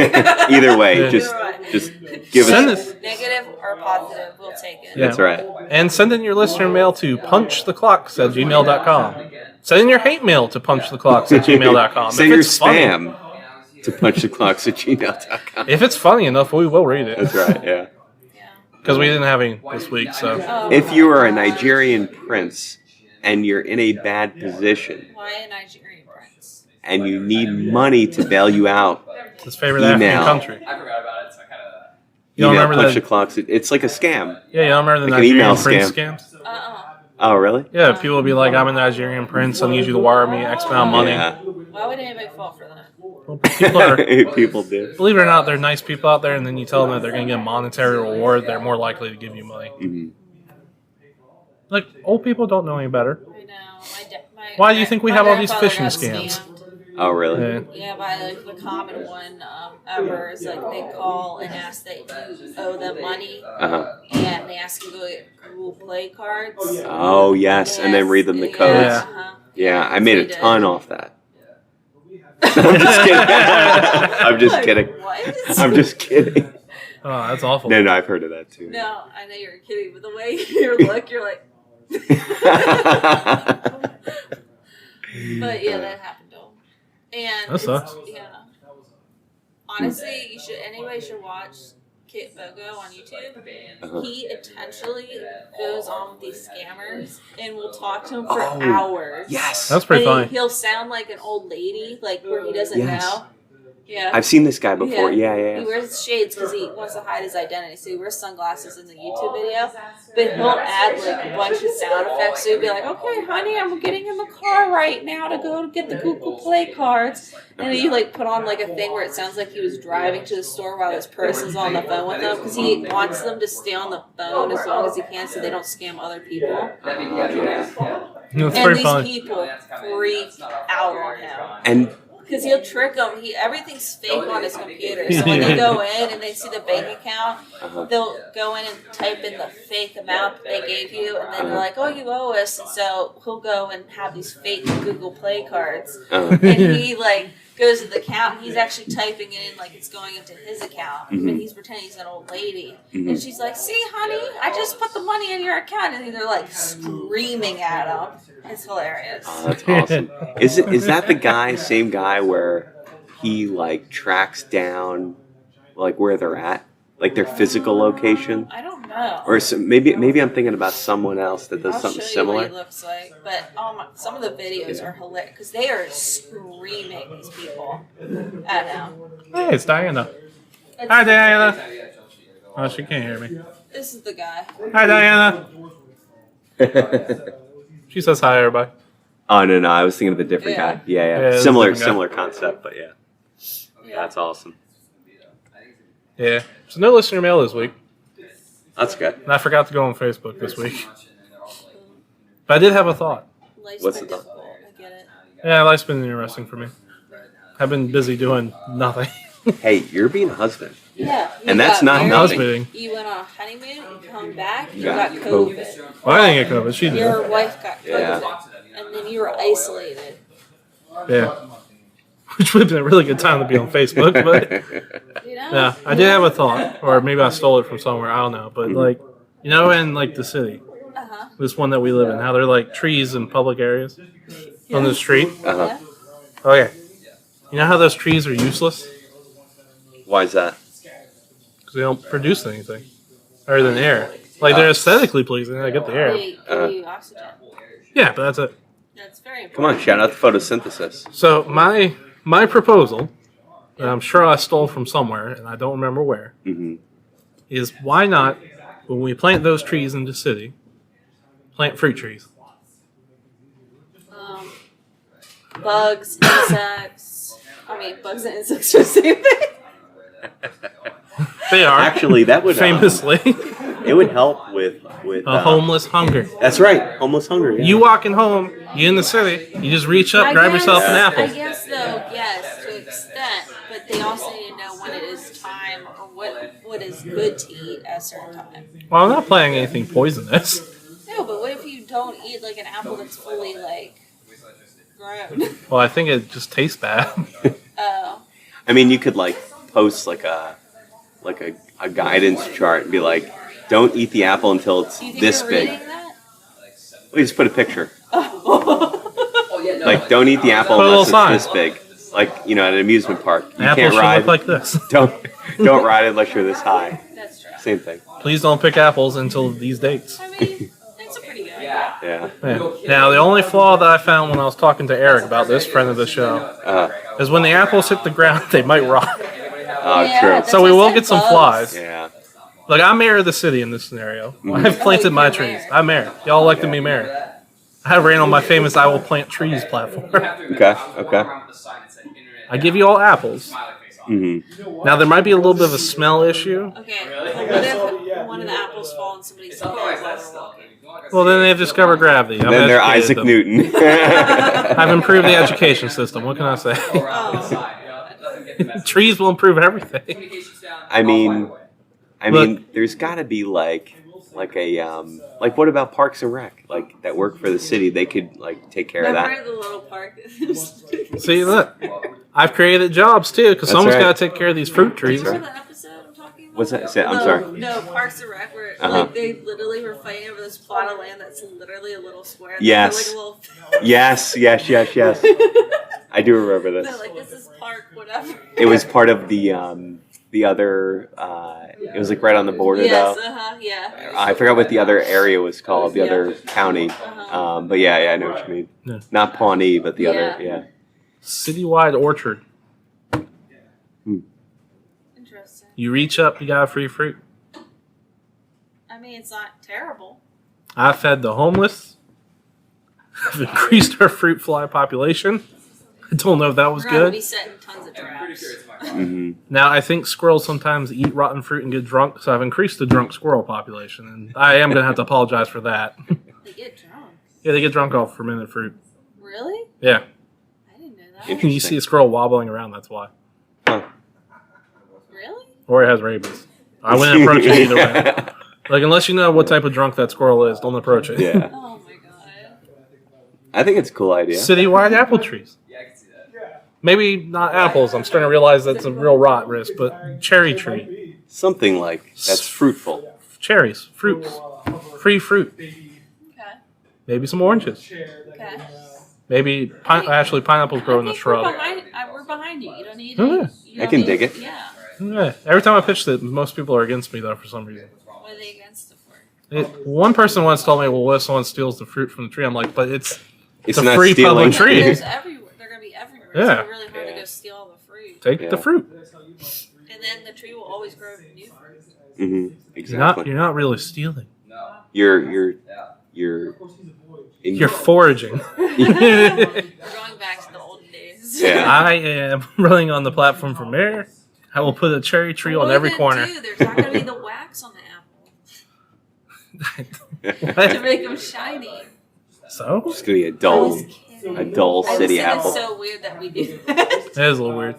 Either way, Yeah. just give Send us. us. Negative or positive, we'll take it. Yeah. That's right. And send in your listener mail to punchtheclocks@gmail.com. Send in your hate mail to punchtheclocks@gmail.com. Send If your it's funny- spam to punchtheclocks@gmail.com. If it's funny enough, we will read That's it. right. Yeah. Yeah. Because we didn't have any this week, so. Oh, If you are a Nigerian prince and you're in a bad position why a Nigerian prince? and you need money to bail you out, His favorite Email. African country. I forgot about it, so I kind of. You don't email remember Punch the the? Clocks. It's like a scam. Yeah, you don't remember the Like an email Nigerian prince scams? Oh, really? Yeah, people will be like, "I'm a Nigerian prince. I need you to wire me X amount of money." Yeah. Why would anybody fall for that? Well, people are, People do. believe it or not, they're nice people out there, and then you tell them that they're going to get a monetary reward. They're more likely to give you money. Mhm. Like old people don't know any better. I know. Why do you think we my have all these grandfather phishing got scams? scammed. Oh, really? Yeah. Yeah, by like the common one ever is like they call and ask that you owe them money, Uh-huh. and they ask you to go get Google Play cards. Oh, yes. And then read them the codes. Yeah. Yeah, I made a They ton did. off that. I'm just kidding. I'm just kidding. What? I'm just kidding. Oh, that's awful. No, I've heard of that too. No, I know you're kidding, but the way you look, you're like. But yeah, that happened to him. And That sucks. Yeah. Honestly, anybody should watch Kit Bogo on YouTube. He intentionally goes on with these scammers and will talk to them for hours. Yes. That's pretty funny. He'll sound like an old lady, like where he doesn't know. Yeah. I've seen this guy before. Yeah. He wears shades because he wants to hide his identity, so he wears sunglasses in the YouTube video. But he'll add like a bunch of sound effects. So he'll be like, "Okay, honey, I'm getting in the car right now to go get the Google Play cards." And then you like put on like a thing where it sounds like he was driving to the store while this person's on the phone with them because he wants them to stay on the phone as long as he can so they don't scam other people. That's And pretty these funny. people freak out on him. And Because he'll trick them. Everything's fake on his computer. So when they go in and they see the bank account, they'll go in and type in the fake amount that they gave you, and then they're like, "Oh, you owe us." And so he'll go and have these fake Google Play cards, and he like goes to the account. And he's actually typing it in like it's going into his account, but he's pretending he's an old lady, and she's like, "See, honey, I just put the money in your account," and they're like screaming at him. It's hilarious. Oh, that's awesome. Is that the same guy where he like tracks down like where they're at, like their physical location? I don't know. Or maybe I'm thinking about someone else that does something show similar. you what he looks like, but some of the videos are hilarious because they are screaming these people at him. Hey, it's Diana. Hi, Diana. Oh, she can't hear me. This is the guy. Hi, Diana. She says hi, everybody. Oh no, I was thinking of a different Yeah. guy. Yeah. Yeah, Similar concept, but yeah. That's awesome. Yeah. So no listener mail this week. That's good. And I forgot to go on Facebook this week. But I did have a thought. Life's What's been the thought? difficult. I get it. Yeah, life's been interesting for me. I've been busy doing nothing. Hey, you're being a husband. Yeah. And that's not I was nothing. meeting. You went on a honeymoon, you come back, you Got got COVID. COVID. Well, I didn't get COVID. She did. Your wife got COVID. Yeah. And then you were isolated. Yeah. Which would have been a really good time to be on Facebook, but You know? yeah, I did have a thought, or maybe I stole it from somewhere. I don't know, but like, you know, in like the city, this one that we live in, how they're like trees in public areas on the street. Uh-huh. Okay, you know how those trees are useless Why is that? because they don't produce anything other than air. Like they're aesthetically pleasing, I get the air. They give you oxygen. Yeah, but that's it. That's very Come important. on, shout out to photosynthesis. So my proposal, that I'm sure I stole from somewhere and I don't remember where, is why not, when we plant those trees in the city, plant fruit trees? Bugs, insects. I mean, bugs and insects are the same thing. They are Actually, that would famously it would help with homeless hunger. That's right, homeless hunger. Yeah. You walking home, you in the city, you just reach up, grab yourself an apple. I guess, though, yes, to an extent, but they also need to know when it is time or what is good to eat at a certain time. Well, I'm not planting anything poisonous. No, but what if you don't eat like an apple that's fully like grown? Well, I think it just tastes bad. Oh. I mean, you could like post like a guidance chart and be like, don't eat the apple until it's Do you think this you're big. reading that? We just put a picture. Oh. Like, don't eat the apple Put a little unless it's sign. this big. Like, you know, at an amusement park, you Apple can't should ride. look like this. Don't ride it unless you're this high. That's true. Same thing. Please don't pick apples until these dates. I mean, it's a pretty good idea. Yeah. Yeah. Now, the only flaw that I found when I was talking to Eric about this, friend of the show, is when the apples hit the ground, they might rot. Oh, Yeah, true. that's So we why I will said get some bugs. flies. Yeah. Look, I'm mayor of the city in this scenario. I've planted my you're trees. mayor. I'm mayor. Y'all elected me mayor. I ran on my famous I Will Plant Trees platform. Okay. I give you all apples. Mm-hmm. Now, there might be a little bit of a smell issue. Okay, but what if one of the apples fall in somebody's head while they're walking? Well, then they've discovered gravity. I've Then they're educated Isaac them. Newton. I've improved the education system. What can I say? Oh. Trees will improve everything. I mean, Look. there's got to be like what about Parks and Rec? Like that work for the city, they could like take care of Remember that. the little park? See, look. I've created jobs, too, because That's someone's right. got to take care of these fruit trees. That's Remember the episode I'm talking about? What's that? I'm sorry. No, Parks and Rec, where Uh-huh. like they literally were fighting over this plot of land that's literally a little square. Yes. Like a little... Yes. I do remember They're this. like, this is park, whatever. It was part of the other. It was like right on the border Yes, though. yeah. I forgot what the other area was called. The Yeah. other county. Uh-huh. But yeah, I know what you mean. Yeah. Not Pawnee, but the Yeah. other. Yeah. Citywide orchard. Interesting. You reach up, you got a free fruit. I mean, it's not terrible. I fed the homeless. I've increased our fruit fly population. I don't know if that was We're going to be good. setting tons of traps. Mm-hmm. Now, I think squirrels sometimes eat rotten fruit and get drunk, so I've increased the drunk squirrel population, and I am going to have to apologize for that. They get drunk. Yeah, they get drunk off fermented fruit. Really? Yeah. I didn't know that. Interesting. You see a squirrel wobbling around, that's why. Really? Or it has rabies. I wouldn't approach it either way. Like, unless you know what type of drunk that squirrel is, don't approach it. Yeah. Oh my god. I think it's a cool idea. Citywide apple trees. Maybe not apples. I'm starting to realize that's a real rot risk, but cherry tree. Something like that's fruitful. Cherries. Fruits. Free fruit. Okay. Maybe some oranges. Okay. Maybe, actually, pineapples grow in the We're shrub. behind you. You don't need Oh, yeah. you I don't can need- dig it. Yeah. Yeah. Every time I pitched it, most people are against me, though, for some reason. What are they against it for? One person once told me, well, what if someone steals the fruit from the tree? I'm like, but it's a not free stealing. public tree. There's everywhere. They're gonna be everywhere. Yeah. It's really hard to Yeah. go steal all the fruit. Take Yeah. the fruit. And then the tree will always grow new fruit. Mm-hmm. You're Exactly. not really stealing. You're You're foraging. We're going back to the olden days. Yeah. I am running on the platform for mayor. I will put a cherry tree on every corner. There's not gonna be the wax on the apple to make them shiny. So? It's gonna be a I dull was kidding. city I apple. It's so weird that we do that. That is a little weird.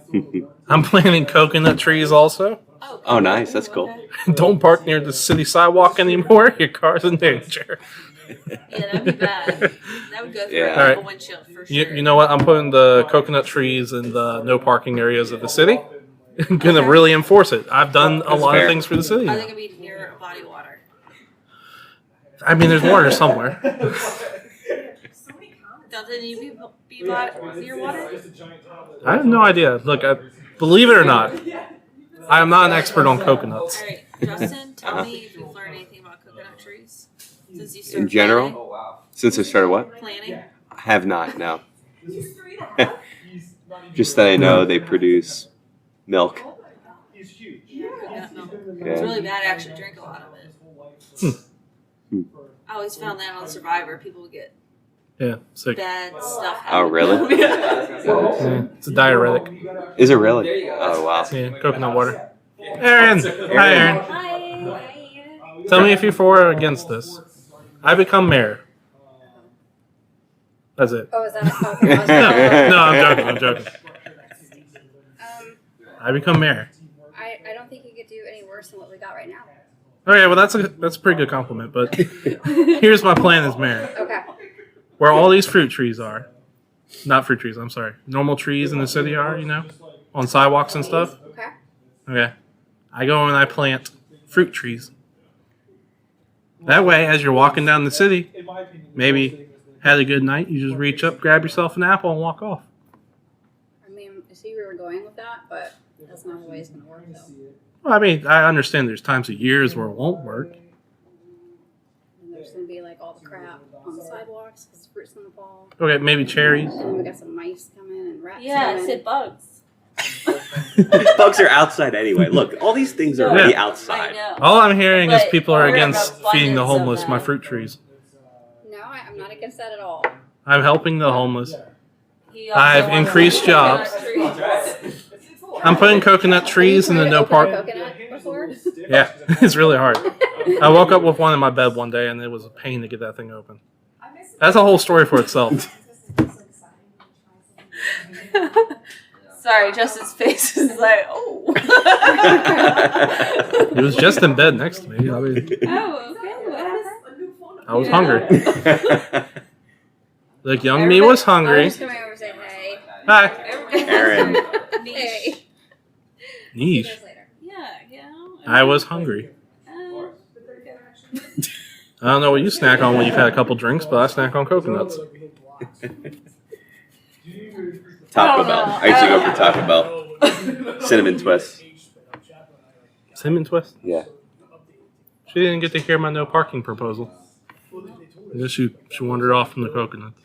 I'm planting coconut trees also. Oh, nice. That's cool. Okay. Don't park near the city sidewalk anymore. Your car's in danger. Yeah, that'd be bad. That would go through Yeah. a Alright. couple windshield for sure. You know what? I'm putting the coconut trees in the no parking areas of the city. I'm going to really enforce it. I've done a lot fair. of things for the city. Are they gonna be near a body of water? I mean, there's water somewhere. Don't they need to be near water? I have no idea. Look, believe it or not, I am not an expert on coconuts. All right, Justin, tell me if you've learned anything about coconut trees since you started In general, since I started what? planting. I have not. No. Just that I know they produce milk. Coconut milk. It's Yeah. really bad. I actually drink a lot of it. I always found that on Survivor, people would get Yeah, sick. bad stuff. Oh, really? happen to them. Yeah, it's a diuretic. Is it really? Oh, wow. Yeah, coconut water. Erin! Hi, Erin. Hi. Tell me if you're for or against this. I become mayor. That's it. Oh, is that a No, I'm joking. I become mayor. I don't think you could do any worse than what we got right now. Okay, well that's a pretty good compliment, but here's my plan as mayor. Okay. Where all these fruit trees are, not fruit trees, I'm sorry, normal trees in the city are, on sidewalks and stuff. Okay. Okay. I go and I plant fruit trees. That way, as you're walking down the city, maybe had a good night, you just reach up, grab yourself an apple, and walk off. I mean, I see where we're going with that, but that's not always going to work, though. Well, I mean, I understand there's times of years where it won't work. And there's going to be, like, all the crap on the sidewalks because fruit's going to fall. Okay, maybe cherries. And then we got some mice coming and rats Yeah, coming. I said bugs. Bugs are outside anyway. Look, all these things are already I outside. know. All I'm hearing is But people are we're against an feeding the abundance of homeless my them. fruit trees. No, I'm not against that at all. I'm helping the homeless. He also I've wants increased coconut jobs. trees. I'm putting coconut trees in the no Open a park. coconut before? Yeah, it's really hard. I woke up with one in my bed one day, and it was a pain to get that thing open. That's a whole story for itself. Sorry, Justin's face is like, oh. He was just in bed next to me. I mean, Oh, okay. What happened? I was hungry. Like, young me was I'm hungry. just coming over to say hey. Hi. Aaron. Niche. Hey. Niche. See you guys later. Yeah, I I was hungry. Uh, I don't know what you snack on when you've had a couple drinks, but I snack on coconuts. Taco I don't Bell. know. I used to go for Taco Bell. Cinnamon twist. Cinnamon twist? Yeah. She didn't get to hear my no parking proposal. I guess she wandered off from the coconuts.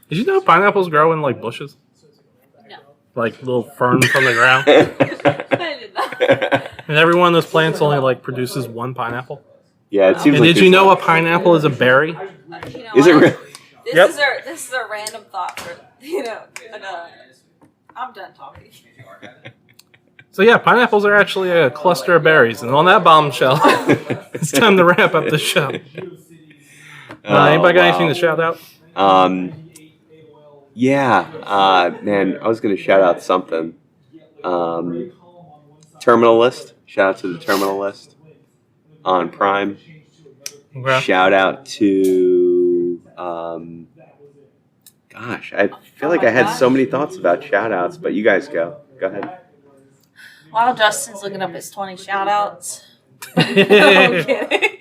Did you know pineapples grow in like bushes? No. Like little ferns from the ground? I did not. And every one of those plants only like produces one pineapple? Yeah, it seems And like did you know a pineapple is a berry? You know Is it what? really? Yep. This is a random thought for but I'm done talking. So yeah, pineapples are actually a cluster of berries. And on that bombshell, it's time to wrap up the show. Anybody got anything to shout out? Yeah, man, I was going to shout out something. Terminal List. Shout out to the Terminal List on Prime. Okay. Shout out to, gosh, I feel like I had so many thoughts about shout outs, but you guys go. Go ahead. While Justin's looking up his 20 shout outs. I'm kidding.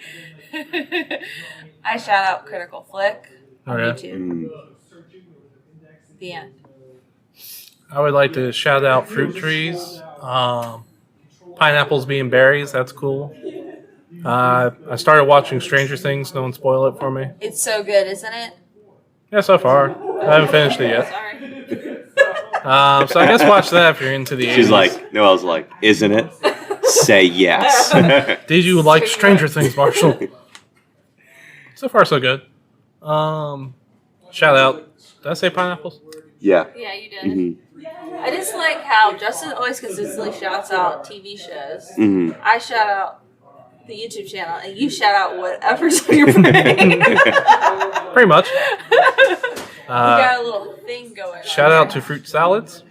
I shout out Critical Flick on Okay. YouTube. The end. I would like to shout out fruit trees. Pineapples being berries, that's cool. I started watching Stranger Things. No one spoil it for me. It's so good, isn't it? Yeah, so far. I haven't finished it yet. Sorry. So I guess watch that if you're into the 80s. She's like, Noelle's like, isn't it? Say yes. Did you like Stranger Things, Marshall? So far, so good. Shout out. Did I say pineapples? Yeah. Yeah, you did. Mm-hmm. I just like how Justin always consistently shouts out TV shows. Mm-hmm. I shout out the YouTube channel, and you shout out whatever's on your brain. Pretty much. We got a little thing going on. Shout out to fruit salads.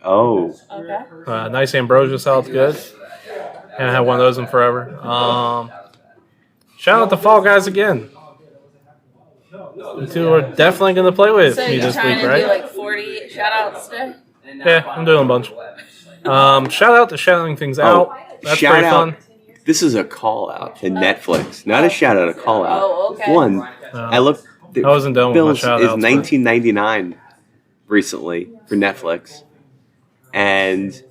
Oh. Okay. Nice ambrosia salad's good. Haven't had one of those in forever. Shout out to Fall Guys again. You two are definitely going to play with So me you're this trying week, to right? do like 40 shout outs today? Yeah, I'm doing a bunch. Shout out to shouting things out. That's shout pretty out. fun. This is a call out to Netflix. Not a shout out, a call out. Oh, okay. One, I looked. I wasn't done with my Bills shout is outs. $19.99 recently for Netflix, and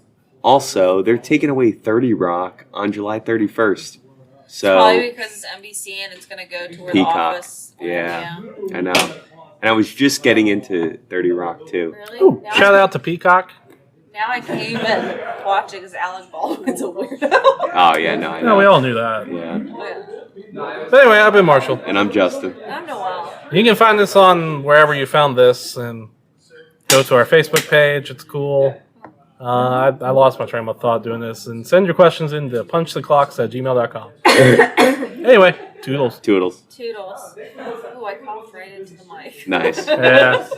also they're taking away 30 Rock on July 31st. So Probably because it's NBC and it's going to go to where Peacock. The Office. Yeah, I know. And I was just getting into 30 Rock too. Really? Ooh, Now shout out to Peacock. Now I can't even watch it because Alec Baldwin's a weirdo. Oh yeah, no, I know. No, we all knew that. Yeah, But anyway, I've been Marshall. and I'm Justin. I'm Noelle. You can find this on wherever you found this and go to our Facebook page. It's cool. I lost my train of thought doing this. And send your questions in to punchtheclocks@gmail.com. Anyway, toodles. Toodles. Toodles. Ooh, I coughed right into the mic. Nice. Yeah.